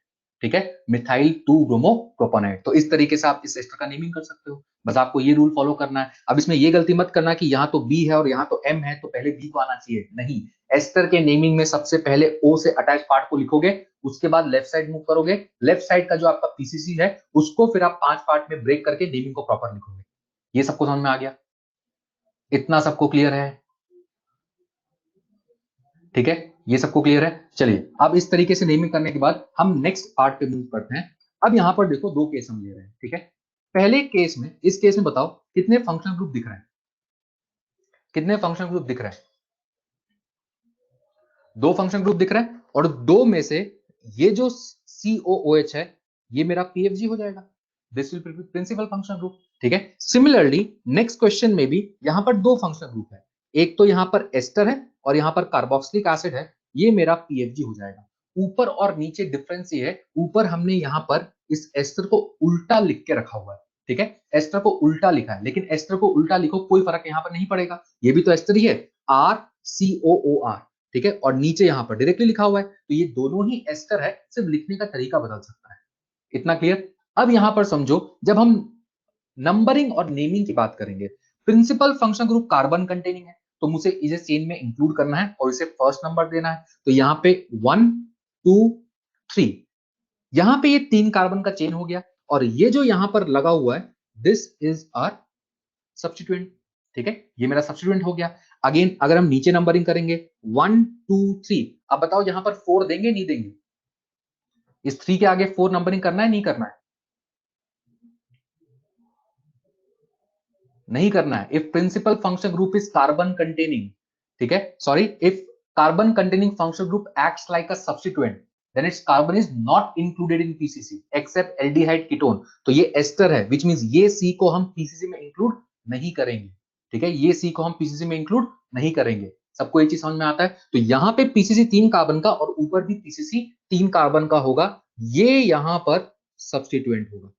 ठीक है, मिथाइल 2 ब्रोमो प्रोपानोएट। तो इस तरीके से आप इस एस्टर का नेमिंग कर सकते हो। बस आपको ये रूल फॉलो करना है। अब इसमें ये गलती मत करना कि यहाँ तो बी है और यहाँ तो एम है तो पहले बी को आना चाहिए, नहीं। एस्टर के नेमिंग में सबसे पहले ओ से अटैच पार्ट को लिखोगे, उसके बाद लेफ्ट साइड मूव करोगे। लेफ्ट साइड का जो आपका पीसीसी है, उसको फिर आप 5 पार्ट में ब्रेक करके नेमिंग को प्रॉपर लिखोगे। ये सबको समझ में आ गया? इतना सबको क्लियर है? ठीक है, ये सबको क्लियर है। चलिए, अब इस तरीके से नेमिंग करने के बाद हम नेक्स्ट पार्ट पे मूव करते हैं। अब यहां पर देखो, 2 केस हम ले रहे हैं, ठीक है। पहले केस में, इस केस में बताओ कितने फंक्शनल ग्रुप दिख रहे हैं, कितने फंक्शनल ग्रुप दिख रहे हैं? 2 फंक्शनल ग्रुप दिख रहे हैं, और 2 में से ये जो COOH है, ये मेरा PFG हो जाएगा। This will be principal functional group, ठीक है। सिमिलरली नेक्स्ट क्वेश्चन में भी यहां पर 2 फंक्शनल ग्रुप है, एक तो यहां पर एस्टर है और यहां पर कार्बोक्सिलिक एसिड है, ये मेरा PFG हो जाएगा। ऊपर और नीचे डिफरेंस ये है, ऊपर हमने यहां पर इस एस्टर को उल्टा लिख के रखा हुआ है, ठीक है। एस्टर को उल्टा लिखा है, लेकिन एस्टर को उल्टा लिखो, कोई फर्क यहां पर नहीं पड़ेगा, ये भी तो एस्टर ही है, RCOOR, ठीक है। और नीचे यहां पर डायरेक्टली लिखा हुआ है, तो ये दोनों ही एस्टर है, सिर्फ लिखने का तरीका बदल सकता है। इतना क्लियर? अब यहां पर समझो, जब हम नंबरिंग और नेमिंग की बात करेंगे, principal function group carbon containing है, तो मुझे इसे चेन में इंक्लूड करना है और इसे फर्स्ट नंबर देना है। तो यहां पे 1 2 3, यहां पे ये 3 कार्बन का चेन हो गया, और ये जो यहां पर लगा हुआ है, दिस इज आर सब्स्टिट्यूएंट, ठीक है, ये मेरा सब्स्टिट्यूएंट हो गया। अगेन अगर हम नीचे नंबरिंग करेंगे 1 2 3, अब बताओ यहां पर 4 देंगे नहीं देंगे? इस 3 के आगे 4 नंबरिंग करना है नहीं करना है? नहीं करना है। If principal function group is carbon containing, ठीक है, sorry, if carbon containing function group acts like a substituent, then its carbon is not included in PCC except aldehyde ketone. तो ये एस्टर है, विच मींस ये सी को हम PCC में include नहीं करेंगे, ठीक है, ये सी को हम पीसीसी में इंक्लूड नहीं करेंगे। सबको ये चीज समझ में आता है? तो यहां पे पीसीसी 3 कार्बन का और ऊपर भी पीसीसी 3 कार्बन का होगा, ये यहां पर सब्स्टिट्यूएंट होगा,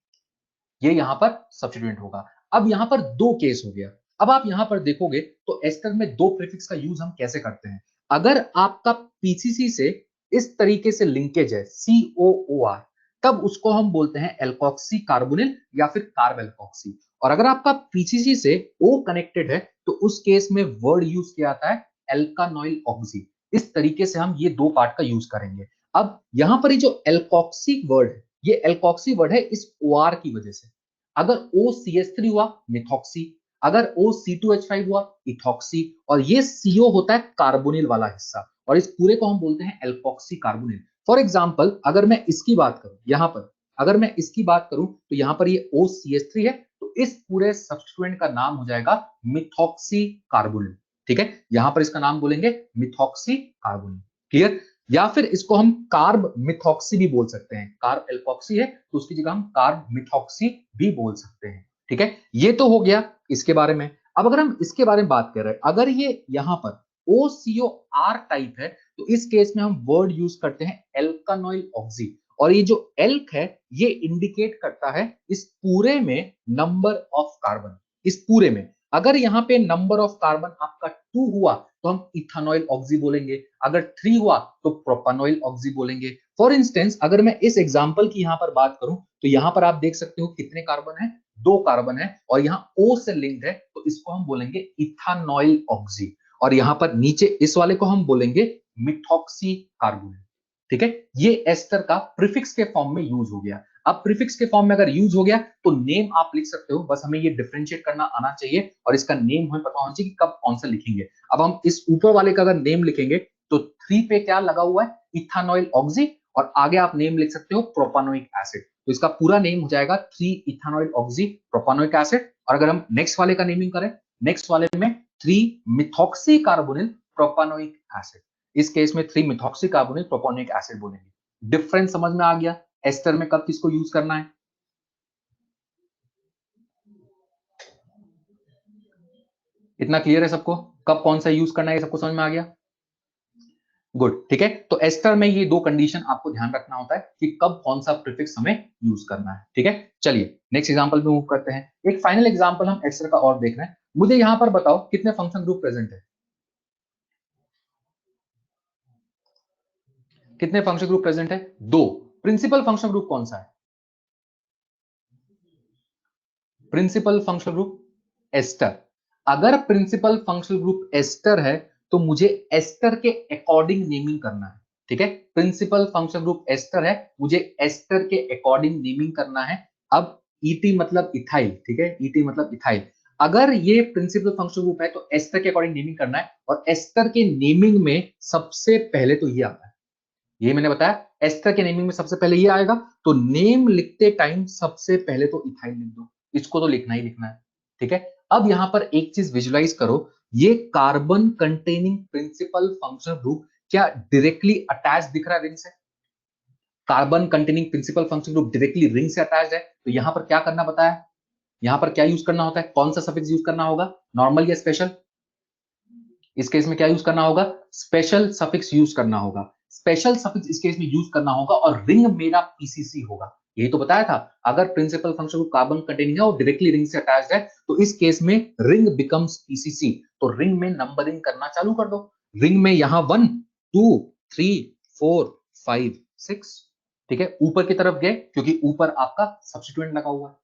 ये यहां पर सब्स्टिट्यूएंट होगा। अब यहां पर दो केस हो गया। अब आप यहां पर देखोगे तो एस्टर में दो प्रीफिक्स का यूज हम कैसे करते हैं। अगर आपका पीसीसी से इस तरीके से लिंकेज है COOR, तब उसको हम बोलते हैं एल्कोक्सी कार्बोनिल या फिर कार्ब एल्कोक्सी। और अगर आपका पीसीसी से O कनेक्टेड है तो उस केस में वर्ड यूज किया जाता है एल्कानोइल ऑक्सी। इस तरीके से हम ये दो पार्ट का यूज करेंगे। अब यहां पर ये जो एल्कोक्सी वर्ड है, ये एल्कोक्सी वर्ड है इस OR की वजह से। अगर OCH3 हुआ मिथॉक्सी, अगर OC2H5 हुआ इथॉक्सी, और ये CO होता है कार्बोनिल वाला हिस्सा, और इस पूरे को हम बोलते हैं एल्कोक्सी कार्बोनिल। फॉर एग्जाम्पल अगर मैं इसकी बात करूं, यहां पर अगर मैं इसकी बात करूं तो यहां पर ये OCH3 है, तो इस पूरे सब्स्टिट्यूएंट का नाम हो जाएगा मिथॉक्सी कार्बोनिल। ठीक है, यहां पर इसका नाम बोलेंगे मिथॉक्सी कार्बोनिल। क्लियर? या फिर इसको हम कार्ब मिथॉक्सी भी बोल सकते हैं। कार्ब एल्कोक्सी है तो उसकी जगह हम कार्ब मिथॉक्सी भी बोल सकते हैं। ठीक है, ये तो हो गया इसके बारे में। अब अगर हम इसके बारे में बात कर रहे हैं, अगर ये यहां पर OCOR टाइप है तो इस केस में हम वर्ड यूज करते हैं एल्कानोइल ऑक्सी। और ये जो एल्क है ये इंडिकेट करता है इस पूरे में नंबर ऑफ कार्बन। इस पूरे में अगर यहाँ पे नंबर ऑफ कार्बन आपका 2 हुआ तो हम इथानोइल ऑक्सी बोलेंगे, अगर 3 हुआ तो प्रोपानोइल ऑक्सी बोलेंगे। फॉर इंस्टेंस अगर मैं इस एग्जांपल की यहां पर बात करूं तो यहां पर आप देख सकते हो कितने कार्बन है, 2 कार्बन है, और यहाँ O से लिंक्ड है तो इसको हम बोलेंगे इथानोइल ऑक्सी। और यहां पर नीचे इस वाले को हम बोलेंगे मिथॉक्सी कार्बोनिल। ठीक है, ये एस्टर का प्रीफिक्स के फॉर्म में यूज हो गया। अब प्रीफिक्स के फॉर्म में अगर यूज हो गया तो नेम आप लिख सकते हो, बस हमें ये डिफरेंशिएट करना आना चाहिए और इसका नेम हमें पता होना चाहिए कि कब कौन सा लिखेंगे। अब हम इस ऊपर वाले का अगर नेम लिखेंगे तो 3 पे क्या लगा हुआ है, इथानोइल ऑक्सी, और आगे आप नेम लिख सकते हो प्रोपानोइक एसिड। तो इसका पूरा नेम हो जाएगा 3 इथानोइल ऑक्सी प्रोपानोइक एसिड। और अगर हम नेक्स्ट वाले का नेमिंग करें, नेक्स्ट वाले में 3 मिथॉक्सी कार्बोनिल प्रोपानोइक एसिड। इस केस में 3 मिथॉक्सी कार्बोनिल प्रोपानोइक एसिड बोलेंगे। डिफरेंस समझ में आ गया एस्टर में कब किसको यूज करना है? इतना क्लियर है सबको? कब कौन सा यूज करना है सबको समझ में आ गया? गुड, ठीक है। तो एस्टर में ये दो कंडीशन आपको ध्यान रखना होता है कि कब कौन सा प्रीफिक्स हमें यूज करना है। ठीक है, चलिए नेक्स्ट एग्जांपल पे मूव करते हैं। एक फाइनल एग्जांपल हम एस्टर का और देख रहे हैं। मुझे यहां पर बताओ कितने फंक्शन ग्रुप प्रेजेंट है? कितने फंक्शन ग्रुप प्रेजेंट है? 2। प्रिंसिपल फंक्शन ग्रुप कौन सा है? Principal functional group ester. अगर प्रिंसिपल फंक्शनल ग्रुप एस्टर है तो मुझे एस्टर के अकॉर्डिंग नेमिंग करना है। ठीक है, प्रिंसिपल फंक्शनल ग्रुप एस्टर है, मुझे एस्टर के अकॉर्डिंग नेमिंग करना है। अब ईटी मतलब इथाइल, ठीक है, ईटी मतलब इथाइल। अगर ये प्रिंसिपल फंक्शनल ग्रुप है तो एस्टर के अकॉर्डिंग नेमिंग करना है, और एस्टर के नेमिंग में सबसे पहले तो ये आता है, ये मैंने बताया एस्टर के नेमिंग में सबसे पहले ये आएगा। तो नेम लिखते टाइम सबसे पहले तो इथाइल लिख दो, इसको तो लिखना ही लिखना है। ठीक है, अब यहां पर एक चीज विजुलाइज करो, ये carbon containing principal functional group क्या डायरेक्टली अटैच दिख रहा है रिंग से? Carbon containing principal functional group directly ring से अटैच है, तो यहां पर क्या करना बताया, यहां पर क्या यूज करना होता है, कौन सा सफिक्स यूज करना होगा, नॉर्मल या स्पेशल? इस केस में क्या यूज करना होगा, स्पेशल सफिक्स यूज करना होगा। स्पेशल सफिक्स इस केस में यूज करना होगा, और रिंग मेरा पीसीसी होगा। यही तो बताया था, अगर प्रिंसिपल फंक्शन को कार्बन कंटेनिंग है और डायरेक्टली रिंग से अटैच्ड है तो इस केस में रिंग बिकम्स पीसीसी। तो रिंग में नंबरिंग करना चालू कर दो। रिंग में यहां 1 2 3 4 5 6, ठीक है, ऊपर की तरफ गए क्योंकि ऊपर आपका सब्स्टिट्यूएंट लगा हुआ है।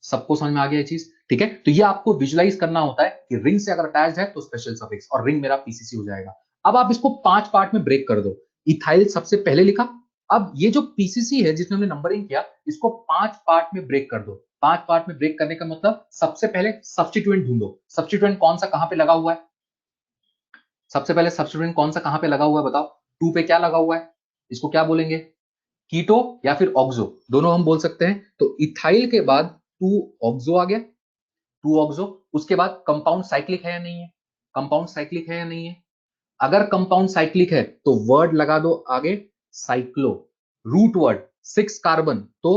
सबको समझ में आ गया ये चीज? ठीक है, तो ये आपको विजुलाइज करना होता है कि रिंग से अगर अटैच है तो स्पेशल सफिक्स, और रिंग मेरा पीसीसी हो जाएगा। अब आप इसको 5 पार्ट में ब्रेक कर दो। इथाइल सबसे पहले लिखा, अब ये जो पीसीसी है जिसमें हमने नंबरिंग किया, इसको 5 पार्ट में ब्रेक कर दो। 5 पार्ट में ब्रेक करने का मतलब सबसे पहले सब्स्टिट्यूएंट ढूंढो। सब्स्टिट्यूएंट कौन सा कहां पे लगा हुआ है? सबसे पहले सब्स्टिट्यूएंट कौन सा कहां पे लगा हुआ है बताओ, 2 पे क्या लगा हुआ है, इसको क्या बोलेंगे, कीटो या फिर ऑक्सो, दोनों हम बोल सकते हैं। तो इथाइल के बाद 2 ऑक्सो आ गया, 2 ऑक्सो। उसके बाद कंपाउंड साइक्लिक है या नहीं है, कंपाउंड साइक्लिक है या नहीं है, अगर कंपाउंड साइक्लिक है तो वर्ड लगा दो आगे साइक्लो, रूट वर्ड 6 कार्बन तो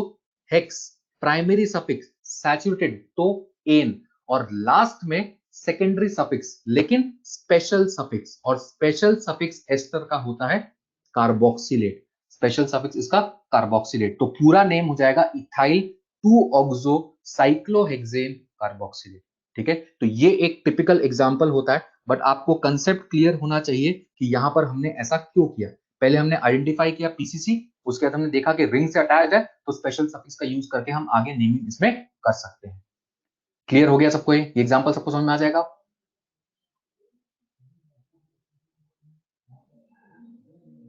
हेक्स, प्राइमरी सफिक्स सैचुरेटेड तो एन, और लास्ट में सेकेंडरी सफिक्स लेकिन स्पेशल सफिक्स, और स्पेशल सफिक्स एस्टर का होता है कार्बोक्सिलेट, स्पेशल सफिक्स इसका कार्बोक्सिलेट। तो पूरा नेम हो जाएगा इथाइल 2 ऑक्सो साइक्लोहेक्सेन कार्बोक्सिलेट। ठीक है, तो ये एक टिपिकल एग्जांपल होता है, बट आपको कंसेप्ट क्लियर होना चाहिए कि यहां पर हमने ऐसा क्यों किया। पहले हमने आइडेंटिफाई किया पीसीसी, उसके बाद हमने देखा कि रिंग से अटैच्ड है तो स्पेशल सफिक्स का यूज करके हम आगे नेमिंग इसमें कर सकते हैं। क्लियर हो गया सबको, ये एग्जांपल सबको समझ में आ जाएगा।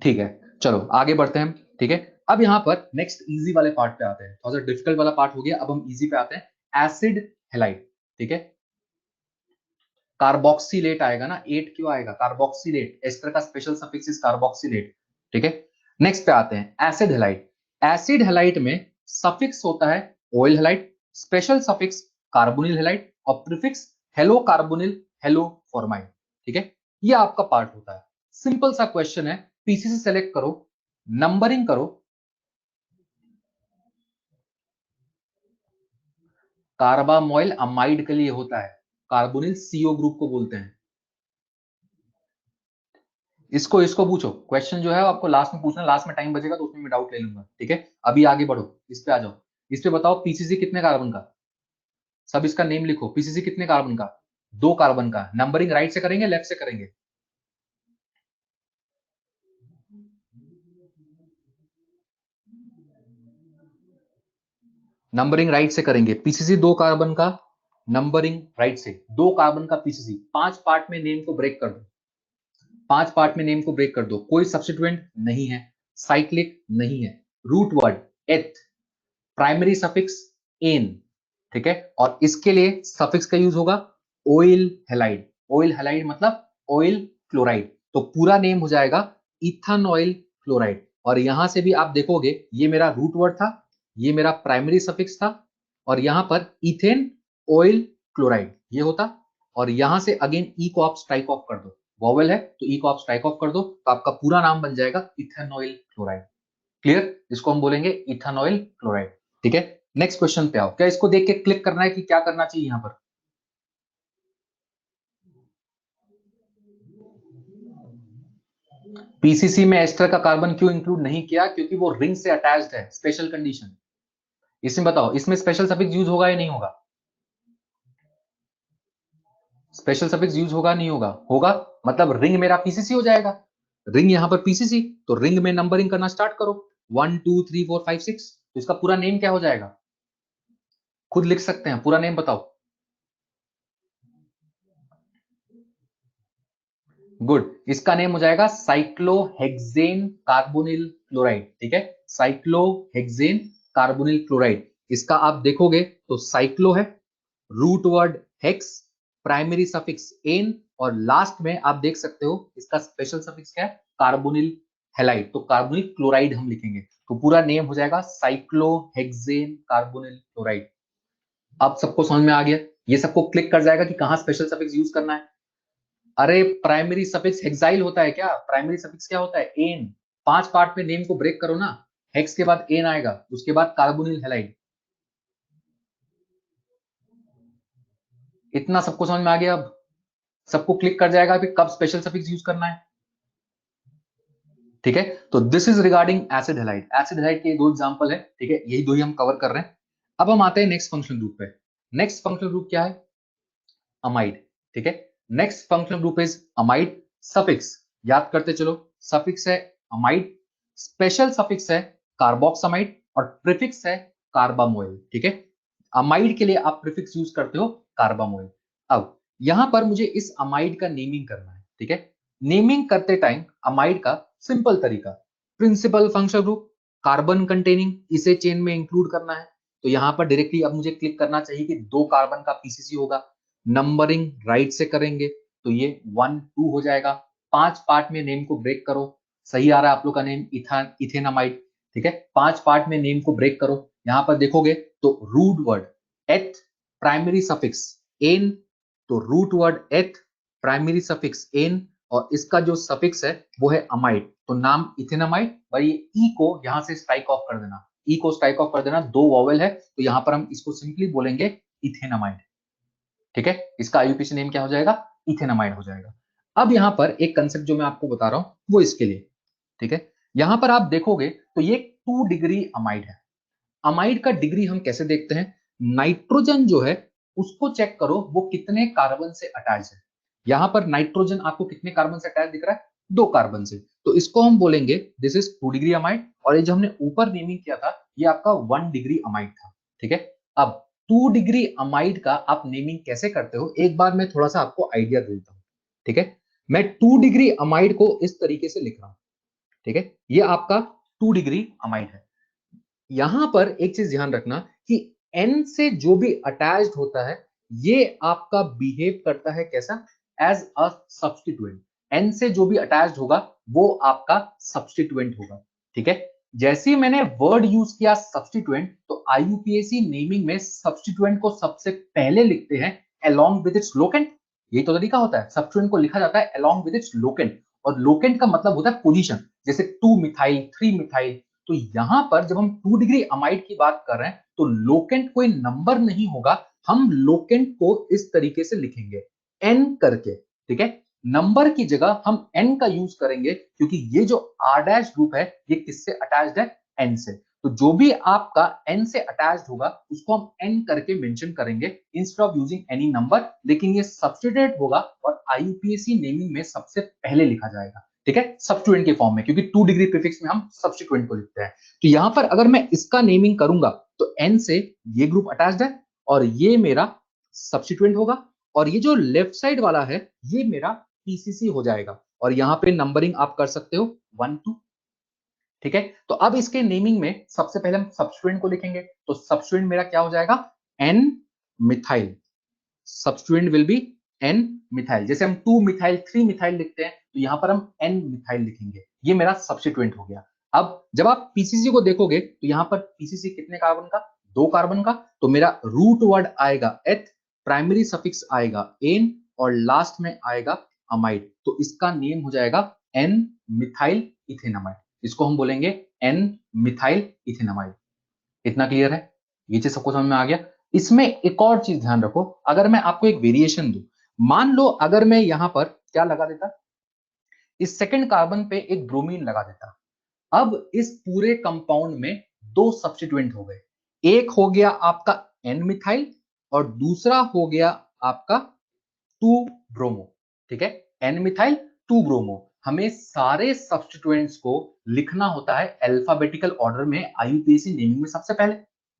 ठीक है, चलो आगे बढ़ते हैं। ठीक है, अब यहां पर नेक्स्ट इजी वाले पार्ट पे आते हैं, थोड़ा सा डिफिकल्ट वाला पार्ट हो गया, अब हम इजी पे आते हैं, एसिड हैलाइड। ठीक है, कार्बोक्सिलेट आएगा ना, 8 क्यों आएगा, कार्बोक्सिलेट, एस्टर का स्पेशल सफिक्स इज कार्बोक्सिलेट। ठीक है, नेक्स्ट पे आते हैं एसिड हैलाइड। एसिड हैलाइड में सफिक्स होता है oyl halide, special suffix carbonyl halide, और prefix halo carbonyl, halo formyl. ठीक है, ये आपका पार्ट होता है। सिंपल सा क्वेश्चन है, पीसीसी सेलेक्ट करो, नंबरिंग करो, कार्बामोइल अमाइड के लिए होता है, कार्बोनिल सीओ ग्रुप को बोलते हैं। इसको इसको पूछो, क्वेश्चन जो है आपको लास्ट में पूछना, लास्ट में टाइम बचेगा तो उसमें मैं डाउट ले लूंगा। ठीक है, अभी आगे बढ़ो, इस पे आ जाओ, इस पे बताओ पीसीसी कितने कार्बन का, सब इसका नेम लिखो, पीसीसी कितने कार्बन का, 2 कार्बन का। नंबरिंग राइट से करेंगे लेफ्ट से करेंगे, नंबरिंग राइट से करेंगे, पीसीसी 2 कार्बन का, नंबरिंग राइट से, 2 कार्बन का पीसीसी, 5 पार्ट में नेम को ब्रेक कर दो, 5 पार्ट में नेम को ब्रेक कर दो, कोई सब्स्टिट्यूएंट नहीं है, साइक्लिक नहीं है, root word eth, primary suffix N. ठीक है, और इसके लिए सफिक्स का यूज होगा ऑयल हैलाइड, ऑयल हैलाइड मतलब ऑयल क्लोराइड, तो पूरा नेम हो जाएगा इथानॉइल क्लोराइड। और यहां से भी आप देखोगे ये मेरा रूट वर्ड था, ये मेरा प्राइमरी सफिक्स था, और यहां पर इथेन ऑयल क्लोराइड ये होता, और यहां से अगेन ई को आप स्ट्राइक ऑफ कर दो, वॉवेल है तो ई को आप स्ट्राइक ऑफ कर दो, तो आपका पूरा नाम बन जाएगा इथेनॉइल क्लोराइड। क्लियर, इसको हम बोलेंगे इथेनॉइल क्लोराइड। ठीक है, नेक्स्ट क्वेश्चन पे आओ, क्या इसको देख के क्लिक करना है कि क्या करना चाहिए यहां पर, पीसीसी में एस्टर का कार्बन क्यों इंक्लूड नहीं किया, क्योंकि वो रिंग से अटैच्ड है, स्पेशल कंडीशन। इसमें बताओ, इसमें स्पेशल सफिक्स यूज होगा या नहीं होगा, स्पेशल सफिक्स यूज होगा नहीं होगा, होगा, मतलब रिंग मेरा पीसीसी हो जाएगा, रिंग यहां पर पीसीसी, तो रिंग में नंबरिंग करना स्टार्ट करो, 1 2 3 4 5 6, तो इसका पूरा नेम क्या हो जाएगा, खुद लिख सकते हैं, पूरा नेम बताओ। गुड, इसका नेम हो जाएगा साइक्लोहेक्सेन कार्बोनिल क्लोराइड। ठीक है, साइक्लोहेक्सेन कार्बोनिल क्लोराइड, इसका आप देखोगे तो साइक्लो है, root word hex, primary suffix N, और लास्ट में आप देख सकते हो इसका स्पेशल सफिक्स क्या है, कार्बोनिल हैलाइड, तो कार्बोनिल क्लोराइड हम लिखेंगे, तो पूरा नेम हो जाएगा साइक्लोहेक्सेन कार्बोनिल क्लोराइड। अब सबको समझ में आ गया, ये सबको क्लिक कर जाएगा कि कहां स्पेशल सफिक्स यूज करना है। अरे प्राइमरी सफिक्स हेक्साइल होता है क्या, प्राइमरी सफिक्स क्या होता है, एन, 5 पार्ट में नेम को ब्रेक करो ना, हेक्स के बाद एन आएगा, उसके बाद कार्बोनिल हैलाइड। इतना सबको समझ में आ गया, अब सबको क्लिक कर जाएगा कि कब स्पेशल सफिक्स यूज करना है। ठीक है, तो this is regarding acid halide, acid halide के 2 एग्जांपल है। ठीक है, यही 2 ही हम कवर कर रहे हैं। अब हम आते हैं नेक्स्ट फंक्शनल ग्रुप पे, नेक्स्ट फंक्शनल ग्रुप क्या है, अमाइड। ठीक है, next functional group is amide, suffix याद करते चलो, सफिक्स है अमाइड, स्पेशल सफिक्स है कार्बोक्सामाइड, और प्रीफिक्स है कार्बामोइल। ठीक है, अमाइड के लिए आप प्रीफिक्स यूज करते हो कार्बामोइल। अब यहां पर मुझे इस अमाइड का नेमिंग करना है। ठीक है, नेमिंग करते टाइम अमाइड का सिंपल तरीका, principal functional group, carbon containing, इसे चेन में इंक्लूड करना है, तो यहां पर डायरेक्टली अब मुझे क्लिक करना चाहिए कि 2 कार्बन का पीसीसी होगा, नंबरिंग राइट से करेंगे तो ये 1 2 हो जाएगा, 5 पार्ट में नेम को ब्रेक करो। सही आ रहा है आप लोग का नेम इथेनामाइड, ठीक है। 5 पार्ट में नेम को ब्रेक करो। यहां पर देखोगे तो root word eth, primary suffix N, तो root word eth, primary suffix N, और इसका जो सफिक्स है वो है अमाइड, तो नाम इथेनामाइड। और ये ई को यहां से स्ट्राइक ऑफ कर देना, ई को स्ट्राइक ऑफ कर देना, 2 वॉवेल है तो यहां पर हम इसको सिंपली बोलेंगे इथेनामाइड, ठीक है। इसका आईयूपीएसी नेम क्या हो जाएगा, इथेनामाइड हो जाएगा। अब यहां पर एक कंसेप्ट जो मैं आपको बता रहा हूं वो इसके लिए, ठीक है। यहां पर आप देखोगे तो ये 2 डिग्री अमाइड है। अमाइड का डिग्री हम कैसे देखते हैं, नाइट्रोजन जो है उसको चेक करो वो कितने कार्बन से अटैच है। यहां पर नाइट्रोजन आपको कितने कार्बन से अटैच दिख रहा है, 2 कार्बन से, तो इसको हम बोलेंगे दिस इज 2 डिग्री अमाइड। और ये जो हमने ऊपर नेमिंग किया था ये आपका 1 डिग्री अमाइड था, ठीक है। अब 2 डिग्री अमाइड का आप नेमिंग कैसे करते हो एक बार मैं थोड़ा सा आपको आइडिया देता हूं, ठीक है। मैं 2 डिग्री अमाइड को इस तरीके से लिख रहा हूं, ठीक है। ये आपका 2 डिग्री अमाइड है। यहां पर एक चीज ध्यान रखना कि N से जो भी अटैच्ड होता है ये आपका बिहेव करता है कैसा, एज अ सब्स्टिट्यूएंट। N से जो भी अटैच्ड होगा वो आपका सब्स्टिट्यूएंट होगा, ठीक है। जैसे ही मैंने वर्ड यूज किया सब्स्टिट्यूएंट, तो आईयूपीएसी नेमिंग में सब्स्टिट्यूएंट को सबसे पहले लिखते हैं अलोंग विद इट्स लोकेंट। ये तो तरीका होता है, सब्स्टिट्यूएंट को लिखा जाता है अलोंग विद इट्स लोकेंट, और लोकेंट का मतलब होता है पोजीशन, जैसे 2 मिथाइल 3 मिथाइल। तो यहां पर जब हम 2 डिग्री अमाइड की बात कर रहे हैं तो लोकेंट कोई नंबर नहीं होगा, हम लोकेंट को इस तरीके से लिखेंगे एन करके, ठीक है। नंबर की जगह हम एन का यूज करेंगे क्योंकि ये जो आर डैश ग्रुप है ये किससे अटैच्ड है, एन से। तो जो भी आपका एन से अटैच्ड होगा उसको हम एन करके मेंशन करेंगे instead of using any number, लेकिन ये सब्स्टिट्यूट होगा और आईयूपीएसी नेमिंग में सबसे पहले लिखा जाएगा, ठीक है, सब्स्टिट्यूएंट के फॉर्म में, क्योंकि 2 डिग्री प्रीफिक्स में हम सब्स्टिट्यूएंट को लिखते हैं। तो यहां पर अगर मैं इसका नेमिंग करूंगा तो एन से ये ग्रुप अटैच्ड है और ये मेरा सब्स्टिट्यूएंट होगा, और ये जो लेफ्ट साइड वाला है ये मेरा पीसीसी हो जाएगा, और यहां पे नंबरिंग आप कर सकते हो 1 2, ठीक है। तो अब इसके नेमिंग में सबसे पहले हम सब्स्टिट्यूएंट को लिखेंगे, तो सब्स्टिट्यूएंट मेरा क्या हो जाएगा, N methyl. Substituent will be N methyl. जैसे हम 2 मिथाइल 3 मिथाइल लिखते हैं तो यहां पर हम एन मिथाइल लिखेंगे, ये मेरा सब्स्टिट्यूएंट हो गया। अब जब आप पीसीसी को देखोगे तो यहां पर पीसीसी कितने कार्बन का, 2 कार्बन का, तो मेरा रूट वर्ड आएगा एथ, प्राइमरी सफिक्स आएगा एन, और लास्ट में आएगा अमाइड, तो इसका नेम हो जाएगा एन मिथाइल इथेनामाइड। इसको हम बोलेंगे एन मिथाइल इथेनामाइड। इतना क्लियर है, ये चीज सबको समझ में आ गया। इसमें एक और चीज ध्यान रखो, अगर मैं आपको एक वेरिएशन दूं, मान लो अगर मैं यहां पर क्या लगा देता, इस सेकंड कार्बन पे एक ब्रोमीन लगा देता, अब इस पूरे कंपाउंड में 2 सब्स्टिट्यूएंट हो गए, एक हो गया आपका एन मिथाइल और दूसरा हो गया आपका 2 ब्रोमो, ठीक है। एन मिथाइल 2 ब्रोमो, हमें सारे सब्स्टिट्यूएंट्स को लिखना होता है अल्फाबेटिकल ऑर्डर में आईयूपीएसी नेमिंग में सबसे पहले,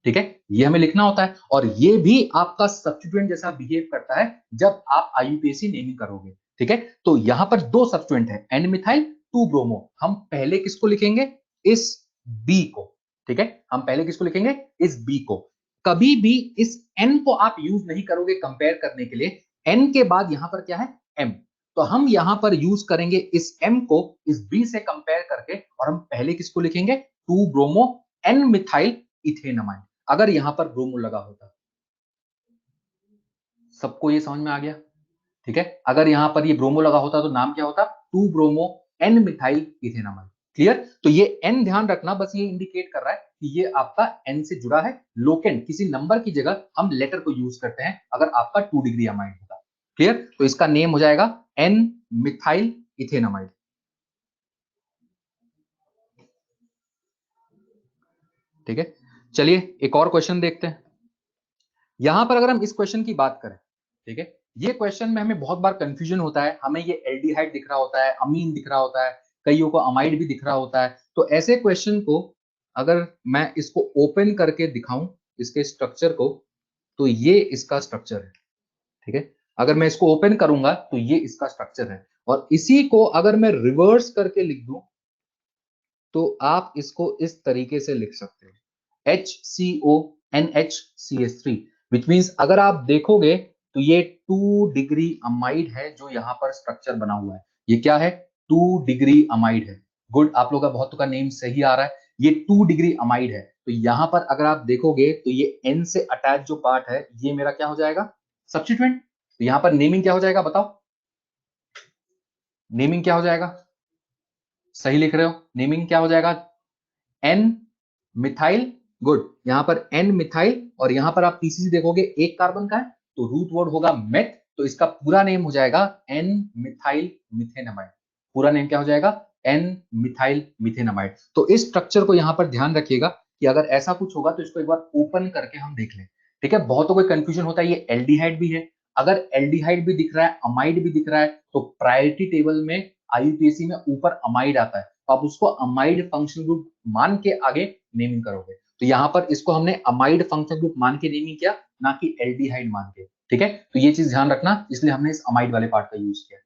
ठीक है। ये हमें लिखना होता है और ये भी आपका सब्स्टिट्यूएंट जैसा बिहेव करता है जब आप आईयूपीएसी नेमिंग करोगे, ठीक है। तो यहां पर 2 सब्स्टिट्यूएंट है एन मिथाइल 2 ब्रोमो, हम पहले किसको लिखेंगे, इस बी को, ठीक है। हम पहले किसको लिखेंगे, इस बी को। कभी भी इस एन को आप यूज नहीं करोगे कंपेयर करने के लिए, एन के बाद यहां पर क्या है, एम, तो हम यहां पर यूज करेंगे इस एम को इस बी से कंपेयर करके, और हम पहले किसको लिखेंगे, 2 ब्रोमो एन मिथाइल इथेनामाइड, अगर यहां पर ब्रोमो लगा होता। सबको ये समझ में आ गया, ठीक है। अगर यहां पर ये ब्रोमो लगा होता तो नाम क्या होता, 2 bromo N methyl ethanamide. Clear, तो ये एन ध्यान रखना, बस ये इंडिकेट कर रहा है कि ये आपका एन से जुड़ा है, लोकेंट किसी नंबर की जगह हम लेटर को यूज करते हैं अगर आपका 2 डिग्री अमाइड होगा। क्लियर, तो इसका नेम हो जाएगा एन मिथाइल इथेनामाइड, ठीक है। चलिए एक और क्वेश्चन देखते हैं। यहां पर अगर हम इस क्वेश्चन की बात करें, ठीक है, ये क्वेश्चन में हमें बहुत बार कंफ्यूजन होता है, हमें ये एल्डिहाइड दिख रहा होता है, अमीन दिख रहा होता है, कईयों को अमाइड भी दिख रहा होता है। तो ऐसे क्वेश्चन को अगर मैं इसको ओपन करके दिखाऊं इसके स्ट्रक्चर को, तो ये इसका स्ट्रक्चर है, ठीक है। अगर मैं इसको ओपन करूंगा तो ये इसका स्ट्रक्चर है, और इसी को अगर मैं रिवर्स करके लिख दूं तो आप इसको इस तरीके से लिख सकते हो, HCONHCH3, विच मींस अगर आप देखोगे तो ये 2 डिग्री अमाइड है जो यहां पर स्ट्रक्चर बना हुआ है। ये क्या है? 2 डिग्री अमाइड है। गुड, आप लोग का बहुत का नेम सही आ रहा है। ये 2 डिग्री अमाइड है। तो यहां पर अगर आप देखोगे तो ये N से अटैच जो पार्ट है ये मेरा क्या हो जाएगा? सब्स्टिट्यूएंट। तो यहां पर नेमिंग क्या हो जाएगा बताओ? नेमिंग क्या हो जाएगा? सही लिख रहे हो। नेमिंग क्या हो जाएगा? N methyl. गुड, यहां पर एन मिथाइल और यहां पर आप पीसीसी देखोगे एक कार्बन का है तो रूट वर्ड होगा मेथ। तो इसका पूरा नेम हो जाएगा एन मिथाइल मिथेनमाइड। पूरा नेम क्या हो जाएगा? N methyl methanamide. तो इस स्ट्रक्चर को यहां पर ध्यान रखिएगा कि अगर ऐसा कुछ होगा तो इसको एक बार ओपन करके हम देख लें। ठीक है, बहुतों को कंफ्यूजन होता है ये एल्डिहाइड भी है। अगर एल्डिहाइड भी दिख रहा है, अमाइड भी दिख रहा है, तो प्रायोरिटी टेबल में आईयूपीएसी में ऊपर अमाइड आता है, तो आप उसको अमाइड फंक्शन ग्रुप मान के आगे नेमिंग करोगे। तो यहां पर इसको हमने अमाइड फंक्शन ग्रुप मान के नेमिंग किया, ना कि एल्डिहाइड मान के। ठीक है, तो ये चीज ध्यान रखना, इसलिए हमने इस अमाइड वाले पार्ट का यूज किया।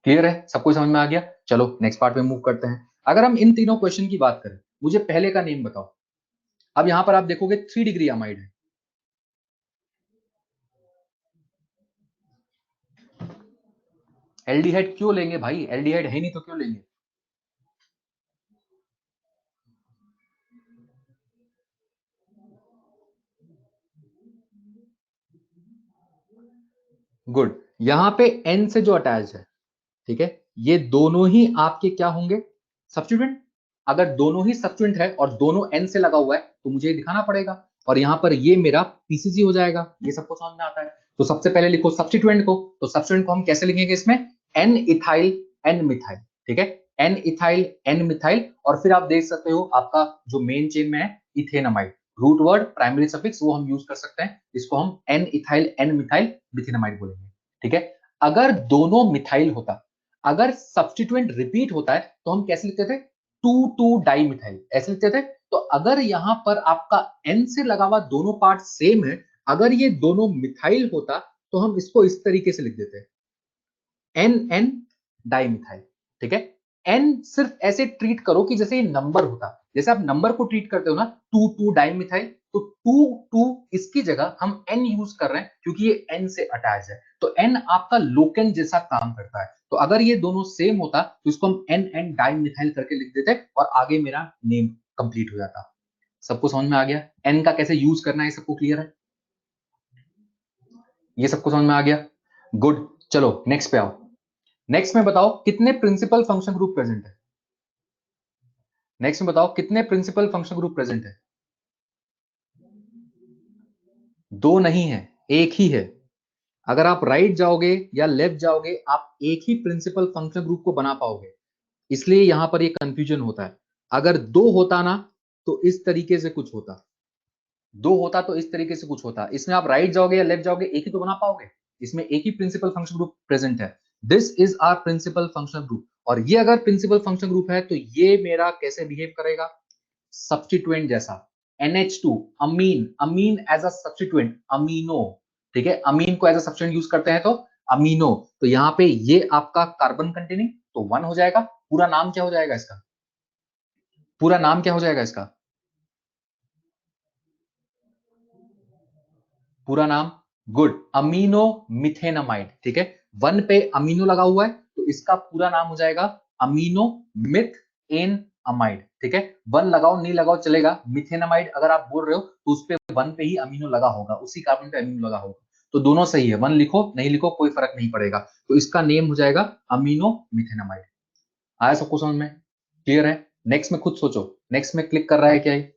क्लियर है? सबको समझ में आ गया? चलो नेक्स्ट पार्ट में मूव करते हैं। अगर हम इन तीनों क्वेश्चन की बात करें, मुझे पहले का नेम बताओ। अब यहां पर आप देखोगे 3 डिग्री अमाइड है। एल्डिहाइड क्यों लेंगे भाई? एल्डिहाइड है नहीं तो क्यों लेंगे? गुड, यहां पे एन से जो अटैच है, ठीक है, ये दोनों ही आपके क्या होंगे? सब्स्टिट्यूएंट। अगर दोनों ही सब्स्टिट्यूएंट है और दोनों एन से लगा हुआ है तो मुझे ये दिखाना पड़ेगा, और यहां पर ये मेरा पीसीसी हो जाएगा। ये सबको समझ में आता है। तो सबसे पहले लिखो सब्स्टिट्यूएंट को। तो सब्स्टिट्यूएंट को हम कैसे लिखेंगे इसमें? N ethyl N methyl. ठीक है, एन इथाइल एन मिथाइल। और फिर आप देख सकते हो आपका जो मेन चेन में है इथेनमाइड, रूट वर्ड प्राइमरी सफिक्स वो हम यूज कर सकते हैं। इसको हम एन इथाइल एन मिथाइल मिथेनमाइड बोलेंगे। ठीक है, अगर दोनों मिथाइल होता, अगर सब्स्टिट्यूएंट रिपीट होता है तो हम कैसे लिखते थे? 2 डाई मिथाइल, ऐसे लिखते थे। तो अगर यहां पर आपका एन से लगा हुआ दोनों पार्ट सेम है, अगर ये दोनों मिथाइल होता तो हम इसको इस तरीके से लिख देते, एन एन डाई मिथाइल। ठीक है, एन सिर्फ ऐसे ट्रीट करो कि जैसे ये नंबर होता, जैसे आप नंबर को ट्रीट करते हो ना, 2 डाई मिथाइल, तो 2 इसकी जगह हम एन यूज कर रहे हैं क्योंकि ये एन से अटैच है। तो एन आपका लोकेंट जैसा काम करता है। तो अगर ये दोनों सेम होता तो इसको हम एन एन डाई मिथाइल करके लिख देते और आगे मेरा नेम कंप्लीट हो जाता। सबको समझ में आ गया? एन का कैसे यूज करना है सबको क्लियर है? ये सबको समझ में आ गया? गुड, चलो नेक्स्ट पे आओ। नेक्स्ट में बताओ कितने प्रिंसिपल फंक्शन ग्रुप प्रेजेंट है? नेक्स्ट में बताओ कितने प्रिंसिपल फंक्शन ग्रुप प्रेजेंट है? दो नहीं है, एक ही है। अगर आप राइट जाओगे या लेफ्ट जाओगे आप एक ही प्रिंसिपल फंक्शन ग्रुप को बना पाओगे, इसलिए यहां पर ये कंफ्यूजन होता है। अगर दो होता ना तो इस तरीके से कुछ होता, दो होता तो इस तरीके से कुछ होता। इसमें आप राइट जाओगे या लेफ्ट जाओगे एक ही तो बना पाओगे। इसमें एक ही प्रिंसिपल फंक्शन ग्रुप प्रेजेंट है। This is our principal function group. और ये अगर प्रिंसिपल फंक्शन ग्रुप है तो ये मेरा कैसे बिहेव करेगा? सब्स्टिट्यूएंट जैसा। NH2 amine, amine as a substituent, amino. ठीक है, अमीन को एज अ सब्स्टिट्यूएंट यूज करते हैं तो अमीनो। तो यहां पे ये आपका कार्बन कंटेनिंग तो 1 हो जाएगा। पूरा नाम क्या हो जाएगा इसका? पूरा नाम क्या हो जाएगा इसका? पूरा नाम, गुड, अमीनो मिथेनामाइड। ठीक है, 1 पे अमीनो लगा हुआ है तो इसका पूरा नाम हो जाएगा अमीनो मिथ एन अमाइड। ठीक है, 1 लगाओ नहीं लगाओ चलेगा। मिथेनामाइड अगर आप बोल रहे हो तो उस पे 1 पे ही अमीनो लगा होगा, उसी कार्बन पे अमीनो लगा होगा। तो दोनों सही है, 1 लिखो नहीं लिखो कोई फर्क नहीं पड़ेगा। तो इसका नेम हो जाएगा अमीनो मिथेनामाइड। आया सबको समझ में? क्लियर है? नेक्स्ट में खुद सोचो, नेक्स्ट में क्लिक कर रहा है क्या ये?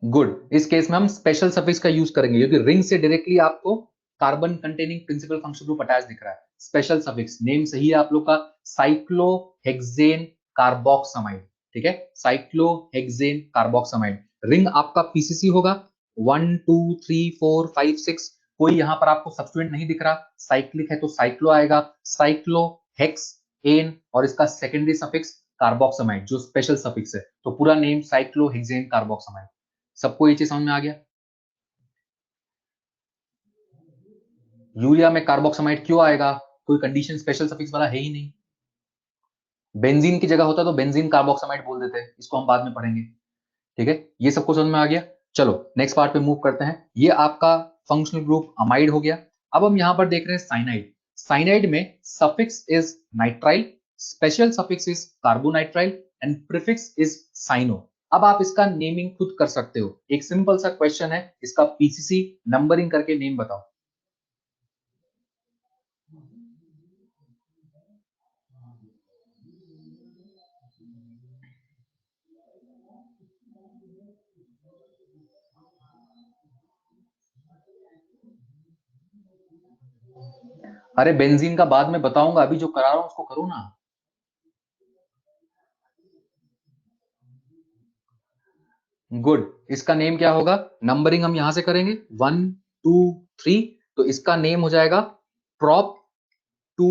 गुड, इस केस में हम स्पेशल सफिक्स का यूज करेंगे क्योंकि रिंग से डायरेक्टली आपको carbon containing principal function group attach दिख रहा है। स्पेशल सफिक्स नेम सही है आप लोग का, साइक्लोहेक्सेन कार्बोक्सामाइड। ठीक है, साइक्लोहेक्सेन कार्बोक्सामाइड। रिंग आपका पीसीसी होगा। 1 2 3 4 5 6। कोई यहां पर आपको सब्स्टिट्यूएंट नहीं दिख रहा, साइक्लिक है तो साइक्लो आएगा, साइक्लोहेक्स एन, और इसका सेकेंडरी सफिक्स कार्बोक्सामाइड जो स्पेशल सफिक्स है। तो पूरा नेम साइक्लोहेक्सेन कार्बोक्सामाइड। सबको ये चीज समझ में आ गया? यूरिया में कार्बोक्सामाइड क्यों आएगा? कोई कंडीशन स्पेशल सफिक्स वाला है ही नहीं। बेंजीन की जगह होता तो बेंजीन कार्बोक्सामाइड बोल देते, इसको हम बाद में पढ़ेंगे। ठीक है, ये सबको समझ में आ गया। चलो नेक्स्ट पार्ट पे मूव करते हैं। ये आपका फंक्शनल ग्रुप अमाइड हो गया। अब हम यहां पर देख रहे हैं साइनाइड। साइनाइड में suffix is nitrile, special suffix is carbonitrile and prefix is cyano. अब आप इसका नेमिंग खुद कर सकते हो। एक सिंपल सा क्वेश्चन है, इसका पीसीसी नंबरिंग करके नेम बताओ। अरे बेंजीन का बाद में बताऊंगा, अभी जो करा रहा हूं उसको करो ना। गुड, इसका नेम क्या होगा? नंबरिंग हम यहां से करेंगे 1 2 3, तो इसका नेम हो जाएगा प्रॉप टू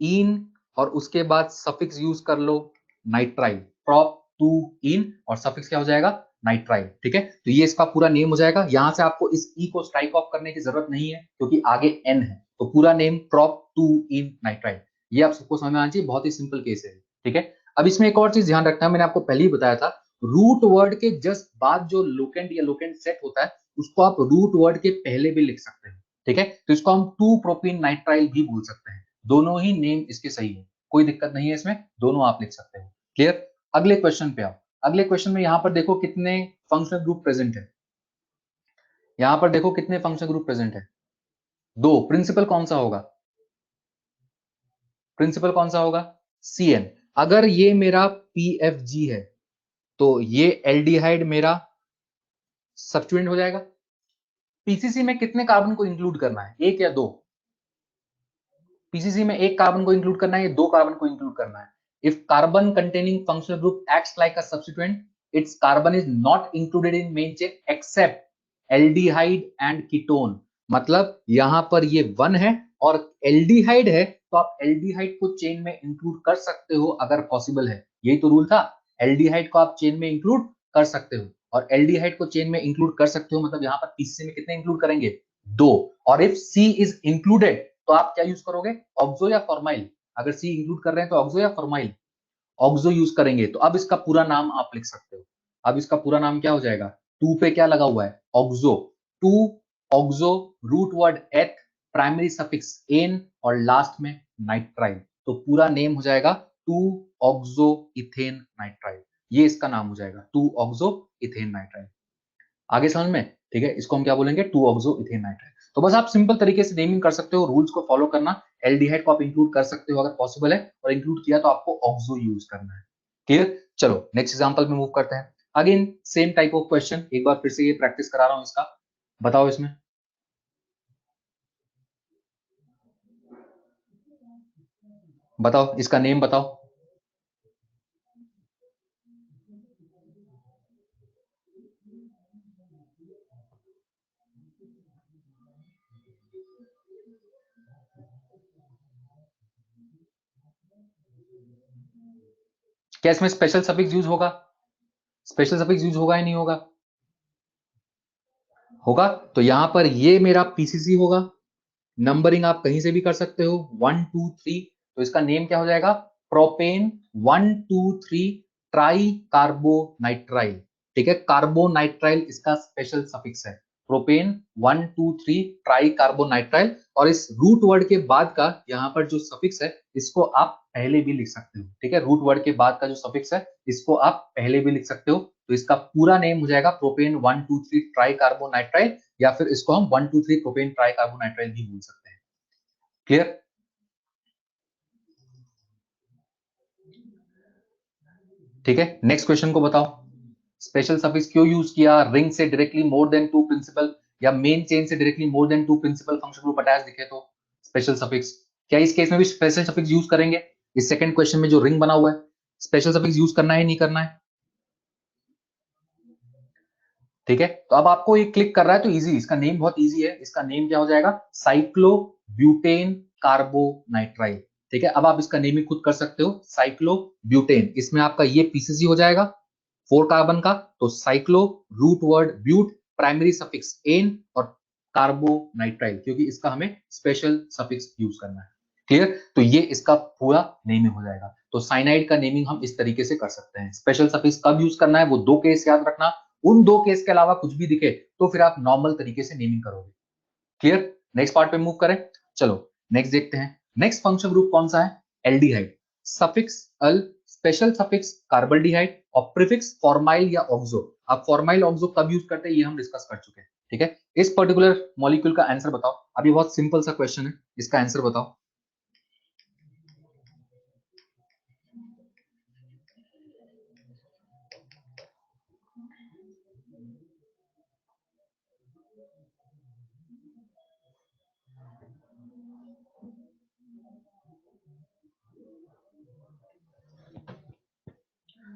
इन, और उसके बाद सफिक्स यूज कर लो नाइट्राइल। प्रॉप टू इन और सफिक्स क्या हो जाएगा? नाइट्राइल। ठीक है, तो ये इसका पूरा नेम हो जाएगा। यहां से आपको इस ई को स्ट्राइक ऑफ करने की जरूरत नहीं है क्योंकि आगे एन है, तो पूरा name prop two ene nitrile. ये आप सबको समझ में आना चाहिए, बहुत ही सिंपल केस है। ठीक है, अब इसमें एक और चीज ध्यान रखना है, मैंने आपको पहले ही बताया था, रूट वर्ड के जस्ट बाद जो लोकेंट या लोकेंट सेट होता है उसको आप रूट वर्ड के पहले भी लिख सकते हैं। ठीक है, तो इसको हम 2 प्रोपीन नाइट्राइल भी बोल सकते हैं। दोनों ही नेम इसके सही है, कोई दिक्कत नहीं है इसमें, दोनों आप लिख सकते हो। क्लियर? अगले क्वेश्चन पे आओ। अगले क्वेश्चन में यहां पर देखो कितने फंक्शनल ग्रुप प्रेजेंट है। यहां पर देखो कितने फंक्शनल ग्रुप प्रेजेंट है? दो। प्रिंसिपल कौन सा होगा? प्रिंसिपल कौन सा होगा? CN। अगर ये मेरा PFG है तो ये एल्डिहाइड मेरा सब्स्टिट्यूएंट हो जाएगा। पीसीसी में कितने कार्बन को इंक्लूड करना है, एक या दो? पीसीसी में एक कार्बन को इंक्लूड करना है या दो कार्बन को इंक्लूड करना है? If carbon containing functional group acts like a substituent, its carbon is not included in main chain except aldehyde and ketone। मतलब यहां पर ये 1 है और एल्डिहाइड है, तो आप एल्डिहाइड को चेन में इंक्लूड कर सकते हो अगर पॉसिबल है। यही तो रूल था, एल्डिहाइड को आप चेन में इंक्लूड कर सकते हो, और एल्डिहाइड को चेन में इंक्लूड कर सकते हो मतलब यहां पर पीसीसी में कितने इंक्लूड करेंगे? दो। और इफ सी इज इंक्लूडेड तो आप क्या यूज करोगे? ऑक्सो या फॉर्माइल? अगर सी इंक्लूड कर रहे हैं तो ऑक्सो या फॉर्माइल? ऑक्सो यूज करेंगे। तो अब इसका पूरा नाम आप लिख सकते हो। अब इसका पूरा नाम क्या हो जाएगा? टू पे क्या लगा हुआ है? Oxo. Two oxo, root word eth, primary suffix N और लास्ट में नाइट्राइल। तो पूरा नेम हो जाएगा टू ऑक्सो इथेन नाइट्राइल। ये इसका नाम हो जाएगा, टू ऑक्सो इथेन नाइट्राइल। आगे समझ में? ठीक है, इसको हम क्या बोलेंगे? Two oxo ethane nitrile. तो बस आप सिंपल तरीके से नेमिंग कर सकते हो, रूल्स को फॉलो करना। एल्डिहाइड को आप इंक्लूड कर सकते हो अगर पॉसिबल है, और इंक्लूड किया तो आपको ऑक्सो यूज करना है। क्लियर? चलो नेक्स्ट एग्जांपल में मूव करते हैं। Again same type of question, एक बार फिर से ये प्रैक्टिस करा रहा हूं इसका। बताओ इसमें, बताओ इसका नेम बताओ। क्या इसमें स्पेशल सफिक्स यूज होगा? स्पेशल सफिक्स यूज होगा या नहीं होगा? होगा। तो यहां पर ये मेरा पीसीसी होगा। नंबरिंग आप कहीं से भी कर सकते हो, 1 2 3। तो इसका नेम क्या हो जाएगा? Propane 1 2 3 try carbonitrile. ठीक है, कार्बोनाइट्राइल इसका स्पेशल सफिक्स है। Propane 1 2 3 try carbonitrile. और इस रूट वर्ड के बाद का यहाँ पर जो सफिक्स है इसको आप पहले भी लिख सकते हो। ठीक है, रूट वर्ड के बाद का जो सफिक्स है इसको आप पहले भी लिख सकते हो। तो इसका पूरा नेम हो जाएगा प्रोपेन 1 2 3 ट्राई कार्बोनाइट्राइल, या फिर इसको हम 1 2 3 प्रोपेन ट्राई कार्बोनाइट्राइल भी बोल सकते हैं। क्लियर? ठीक है, नेक्स्ट क्वेश्चन को बताओ। स्पेशल सफिक्स क्यों यूज किया? रिंग से directly more than two principal, या मेन चेन से directly more than two principal function group attach दिखे तो स्पेशल सफिक्स। क्या इस केस में भी स्पेशल सफिक्स यूज करेंगे? इस सेकंड क्वेश्चन में जो रिंग बना हुआ है, स्पेशल सफिक्स यूज करना है नहीं करना है? ठीक है, तो अब आपको ये क्लिक कर रहा है तो इजी, इसका नेम बहुत इजी है। इसका नेम क्या हो जाएगा? Cyclobutane carbonitrile. ठीक है, अब आप इसका नेमिंग खुद कर सकते हो, साइक्लोब्यूटेन। इसमें आपका ये पीसीसी हो जाएगा 4 कार्बन का, तो cyclo, root word but, primary suffix N और कार्बोनाइट्राइल, क्योंकि इसका हमें स्पेशल सफिक्स यूज करना है। क्लियर? तो ये इसका पूरा नेमिंग हो जाएगा। तो साइनाइड का नेमिंग हम इस तरीके से कर सकते हैं। स्पेशल सफिक्स कब यूज करना है वो 2 केस याद रखना, उन 2 केस के अलावा कुछ भी दिखे तो फिर आप नॉर्मल तरीके से नेमिंग करोगे। क्लियर? नेक्स्ट पार्ट पे मूव करें। चलो नेक्स्ट देखते हैं। नेक्स्ट फंक्शन ग्रुप कौन सा है? एल्डिहाइड। सफिक्स अल, स्पेशल सफिक्स कार्बल्डिहाइड और प्रीफिक्स फॉर्माइल या ऑक्सो। आप फॉर्माइल ऑक्सो कब यूज करते हैं ये हम डिस्कस कर चुके हैं। ठीक है, इस पर्टिकुलर मॉलिक्यूल का आंसर बताओ। अभी बहुत सिंपल सा क्वेश्चन है, इसका आंसर बताओ।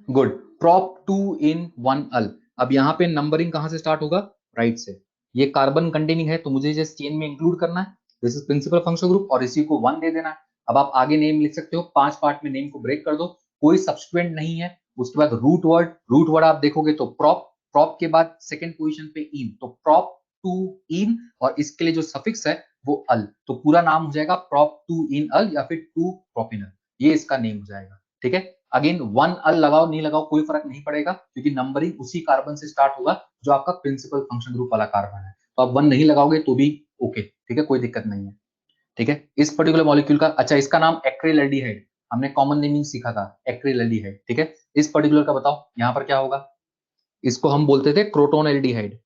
गुड। प्रॉप 2 इन 1 अल। अब यहाँ पे नंबरिंग कहां से स्टार्ट होगा? राइट से। ये कार्बन कंटेनिंग है तो मुझे जिस चेन में इंक्लूड करना है, this is principal function group और इसी को 1 दे देना है। अब आप आगे नेम लिख सकते हो, 5 पार्ट में नेम को ब्रेक कर दो, कोई सब्स्टिट्यूएंट नहीं है। उसके बाद रूट वर्ड आप देखोगे तो प्रॉप, प्रॉप के बाद सेकंड पोजीशन पे इन, तो प्रॉप 2 इन और इसके लिए जो सफिक्स है वो अल, तो पूरा नाम हो जाएगा प्रॉप 2 इन अल या फिर 2 प्रोपिनल, ये इसका नेम हो जाएगा। ठीक है, अगेन 1 अल लगाओ नहीं लगाओ कोई फर्क नहीं पड़ेगा, क्योंकि नंबरिंग उसी कार्बन से स्टार्ट होगा जो आपका प्रिंसिपल फंक्शन ग्रुप वाला कार्बन है। तो आप 1 नहीं लगाओगे तो भी ओके, ठीक है, कोई दिक्कत नहीं है। ठीक है, इस पर्टिकुलर मॉलिक्यूल का, अच्छा इसका नाम एक्रिलल्डिहाइड, हमने कॉमन नेमिंग सीखा था एक्रिलल्डिहाइड। ठीक है, इस पर्टिकुलर का बताओ यहां पर क्या होगा? इसको हम बोलते थे क्रोटोन एल्डिहाइड।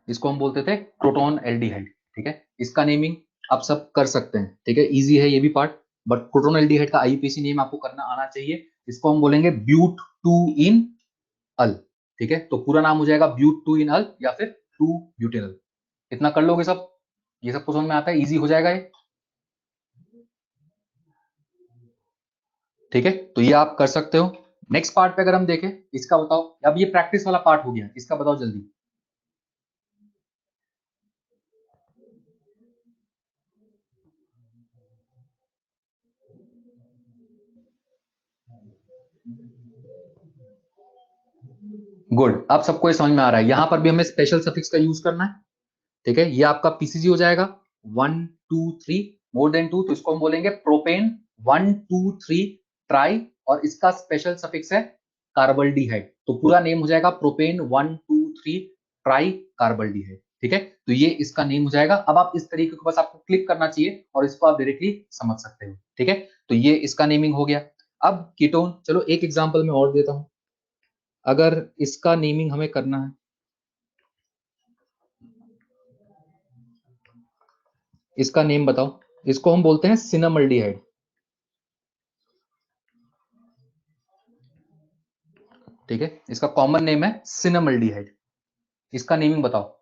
इसको हम बोलते थे क्रोटोन एल्डिहाइड। ठीक है, इसका नेमिंग आप सब कर सकते हैं। ठीक है, इजी है ये भी पार्ट, बट क्रोटोन एल्डिहाइड का आईयूपीएसी नेम आपको करना आना चाहिए। इसको हम बोलेंगे ब्यूट 2 इन अल। ठीक है, तो पूरा नाम हो जाएगा ब्यूट 2 इन अल या फिर 2 ब्यूटेनल। इतना कर लोगे सब? ये सबको समझ में आता है? इजी हो जाएगा ये। ठीक है, तो ये आप कर सकते हो। नेक्स्ट पार्ट पे अगर हम देखें, इसका बताओ। अब ये प्रैक्टिस वाला पार्ट हो गया, इसका बताओ जल्दी। गुड, अब सबको ये समझ में आ रहा है। यहां पर भी हमें स्पेशल सफिक्स का यूज करना है। ठीक है, ये आपका पीसीजी हो जाएगा 1 2 3, मोर देन 2 तो इसको हम बोलेंगे प्रोपेन 1 2 3 ट्राई, और इसका स्पेशल सफिक्स है कार्बल्डिहाइड, तो पूरा नेम हो जाएगा प्रोपेन 1 2 3 ट्राई कार्बल्डिहाइड। ठीक है, तो ये इसका नेम हो जाएगा। अब आप इस तरीके को बस आपको क्लिक करना चाहिए और इसको आप डायरेक्टली समझ सकते हो। ठीक है, तो ये इसका नेमिंग हो गया। अब कीटोन, चलो एक एग्जांपल मैं और देता हूं। अगर इसका नेमिंग हमें करना है, इसका नेम बताओ। इसको हम बोलते हैं सिनामल्डिहाइड। ठीक है, इसका कॉमन नेम है सिनामल्डिहाइड। इसका नेमिंग बताओ।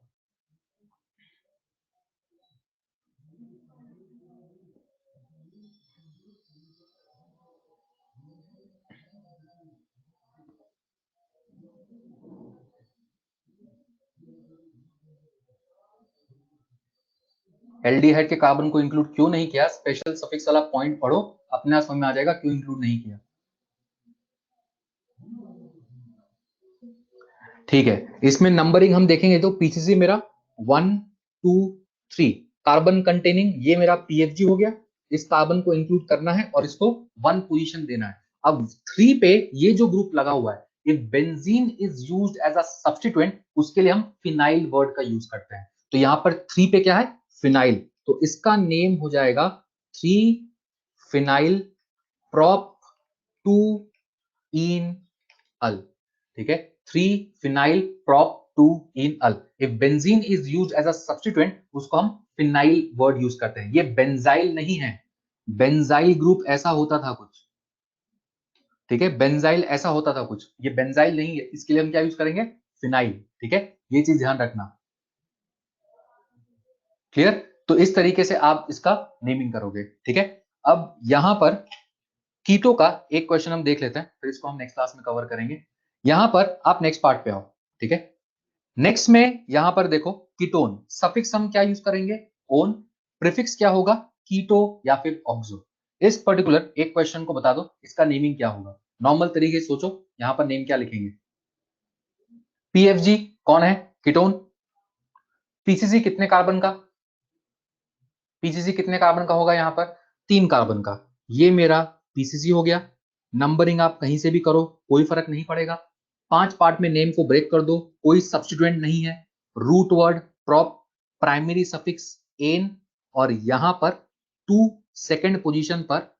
एल्डिहाइड के कार्बन को इंक्लूड क्यों नहीं किया? स्पेशल सफिक्स वाला पॉइंट पढ़ो, अपने आप समझ में आ जाएगा क्यों इंक्लूड नहीं किया। ठीक है, इसमें नंबरिंग हम देखेंगे तो पीसीसी मेरा 1 2 3 कार्बन कंटेनिंग, ये मेरा पीएफजी हो गया। इस कार्बन को इंक्लूड करना है और इसको 1 पोजीशन देना है। अब 3 पे ये जो ग्रुप लगा हुआ है, if benzene is used as a substituent, उसके लिए हम फिनाइल वर्ड का यूज करते हैं। तो यहां पर 3 पे क्या है? फिनाइल, तो इसका नेम हो जाएगा 3 फिनाइल प्रॉप 2 इन अल। ठीक है, 3 phenyl prop 2 en al. If benzene is used as a substituent, उसको हम फिनाइल वर्ड यूज करते हैं। ये बेंजाइल नहीं है, बेंजाइल ग्रुप ऐसा होता था कुछ। ठीक है, बेंजाइल ऐसा होता था कुछ, ये बेंजाइल नहीं है, इसके लिए हम क्या यूज करेंगे? फिनाइल। ठीक है, ये चीज ध्यान रखना। क्लियर? तो इस तरीके से आप इसका नेमिंग करोगे। ठीक है, अब यहां पर कीटो का एक क्वेश्चन हम देख लेते हैं, फिर इसको हम नेक्स्ट क्लास में कवर करेंगे। यहां पर आप नेक्स्ट पार्ट पे आओ। ठीक है, नेक्स्ट में यहां पर देखो कीटोन, सफिक्स हम क्या यूज करेंगे? ओन। प्रीफिक्स क्या होगा? कीटो या फिर ऑक्सो। इस पर्टिकुलर एक क्वेश्चन को बता दो, इसका नेमिंग क्या होगा? नॉर्मल तरीके से सोचो, यहां पर नेम क्या लिखेंगे? पीएफजी कौन है? कीटोन। पीसीसी कितने कार्बन का, पीसीसी कितने कार्बन का होगा यहाँ पर, 3 कार्बन का। ये मेरा पीसीसी हो गया। नंबरिंग आप कहीं से भी करो, कोई फर्क नहीं पड़ेगा। 5 पार्ट में नेम को ब्रेक कर दो, कोई सब्स्टिट्यूएंट नहीं है। Root word prop, primary suffix N, और यहां पर 2 सेकंड पोजीशन पर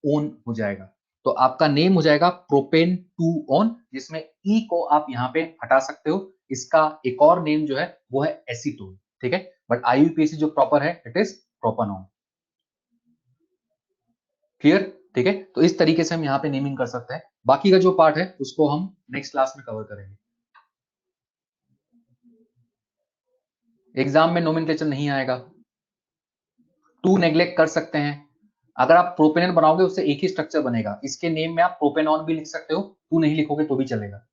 ओन हो जाएगा। तो आपका नेम हो जाएगा प्रोपेन 2 ऑन, जिसमें ई को आप यहां पे हटा सकते हो। इसका एक और नेम जो है वो है एसीटोन, ठीक है। बट आईयूपीएसी जो प्रॉपर है इट इज प्रोपेनॉन। क्लियर, ठीक है। तो इस तरीके से हम यहाँ पे नेमिंग कर सकते हैं। बाकी का जो पार्ट है उसको हम नेक्स्ट क्लास में कवर करेंगे। एग्जाम में नोमेनक्लेचर नहीं आएगा, टू नेग्लेक्ट कर सकते हैं। अगर आप प्रोपेनॉन बनाओगे उससे एक ही स्ट्रक्चर बनेगा, इसके नेम में आप प्रोपेनॉन भी लिख सकते हो, टू नहीं लिखोगे तो भी चलेगा।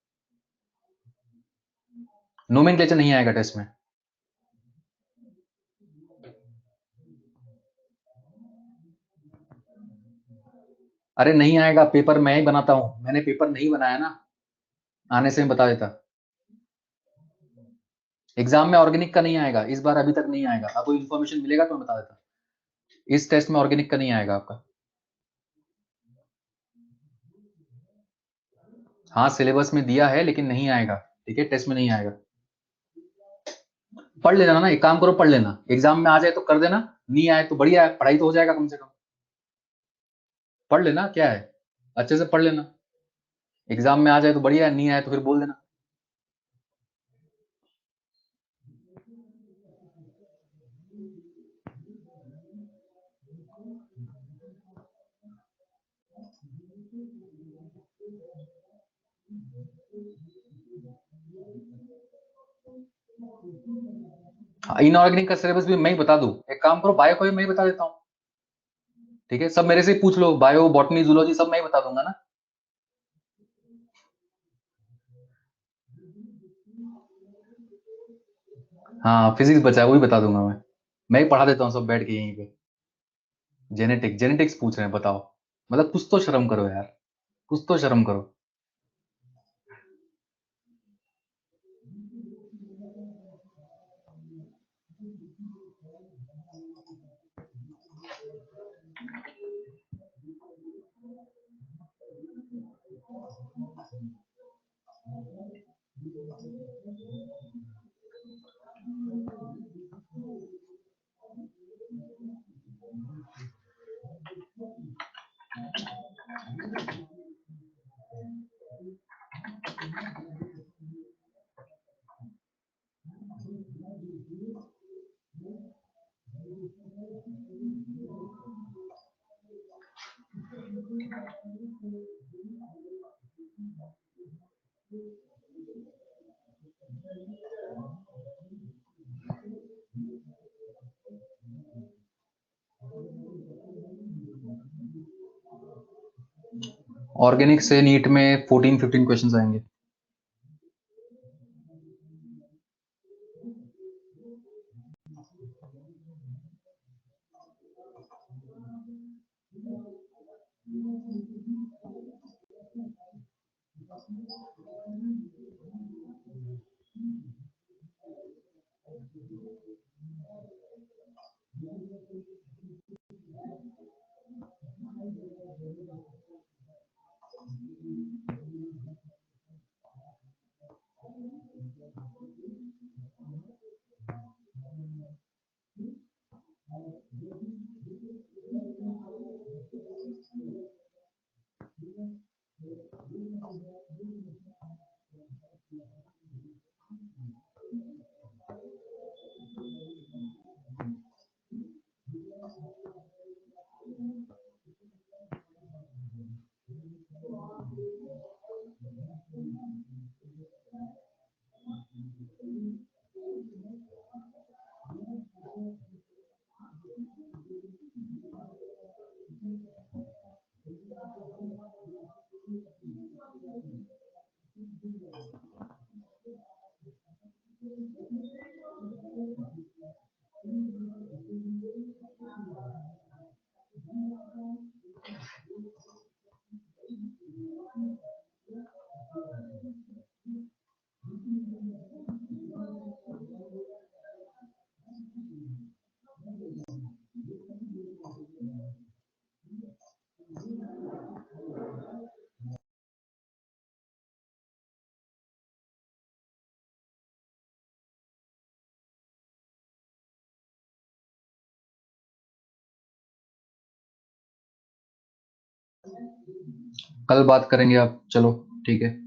नोमेनक्लेचर नहीं आएगा टेस्ट में। अरे नहीं आएगा, पेपर मैं ही बनाता हूं, मैंने पेपर नहीं बनाया ना, आने से मैं बता देता। एग्जाम में ऑर्गेनिक का नहीं आएगा इस बार, अभी तक नहीं आएगा। आपको इन्फॉर्मेशन मिलेगा तो मैं बता देता। इस टेस्ट में ऑर्गेनिक का नहीं आएगा आपका। हाँ सिलेबस में दिया है लेकिन नहीं आएगा, ठीक है, टेस्ट में नहीं आएगा। पढ़ लेना ना, एक काम करो पढ़ लेना, एग्जाम में आ जाए तो कर देना, नहीं आए तो बढ़िया है, पढ़ाई तो हो जाएगा कम से कम। पढ़ लेना, क्या है, अच्छे से पढ़ लेना, एग्जाम में आ जाए तो बढ़िया है, नहीं आए तो फिर बोल देना। इनऑर्गेनिक का सिलेबस भी मैं ही बता दूं, एक काम करो बायो को भी मैं ही बता देता हूँ, ठीक है। सब मेरे से पूछ लो, बायो बॉटनी जूलॉजी सब मैं ही बता दूंगा ना। हाँ फिजिक्स बचा है वो भी बता दूंगा मैं ही पढ़ा देता हूँ सब बैठ के यहीं पे। जेनेटिक्स पूछ रहे हैं, बताओ, मतलब कुछ तो शर्म करो यार, कुछ तो शर्म करो। ऑर्गेनिक से नीट में 14-15 क्वेश्चंस आएंगे। कल बात करेंगे आप, चलो ठीक है।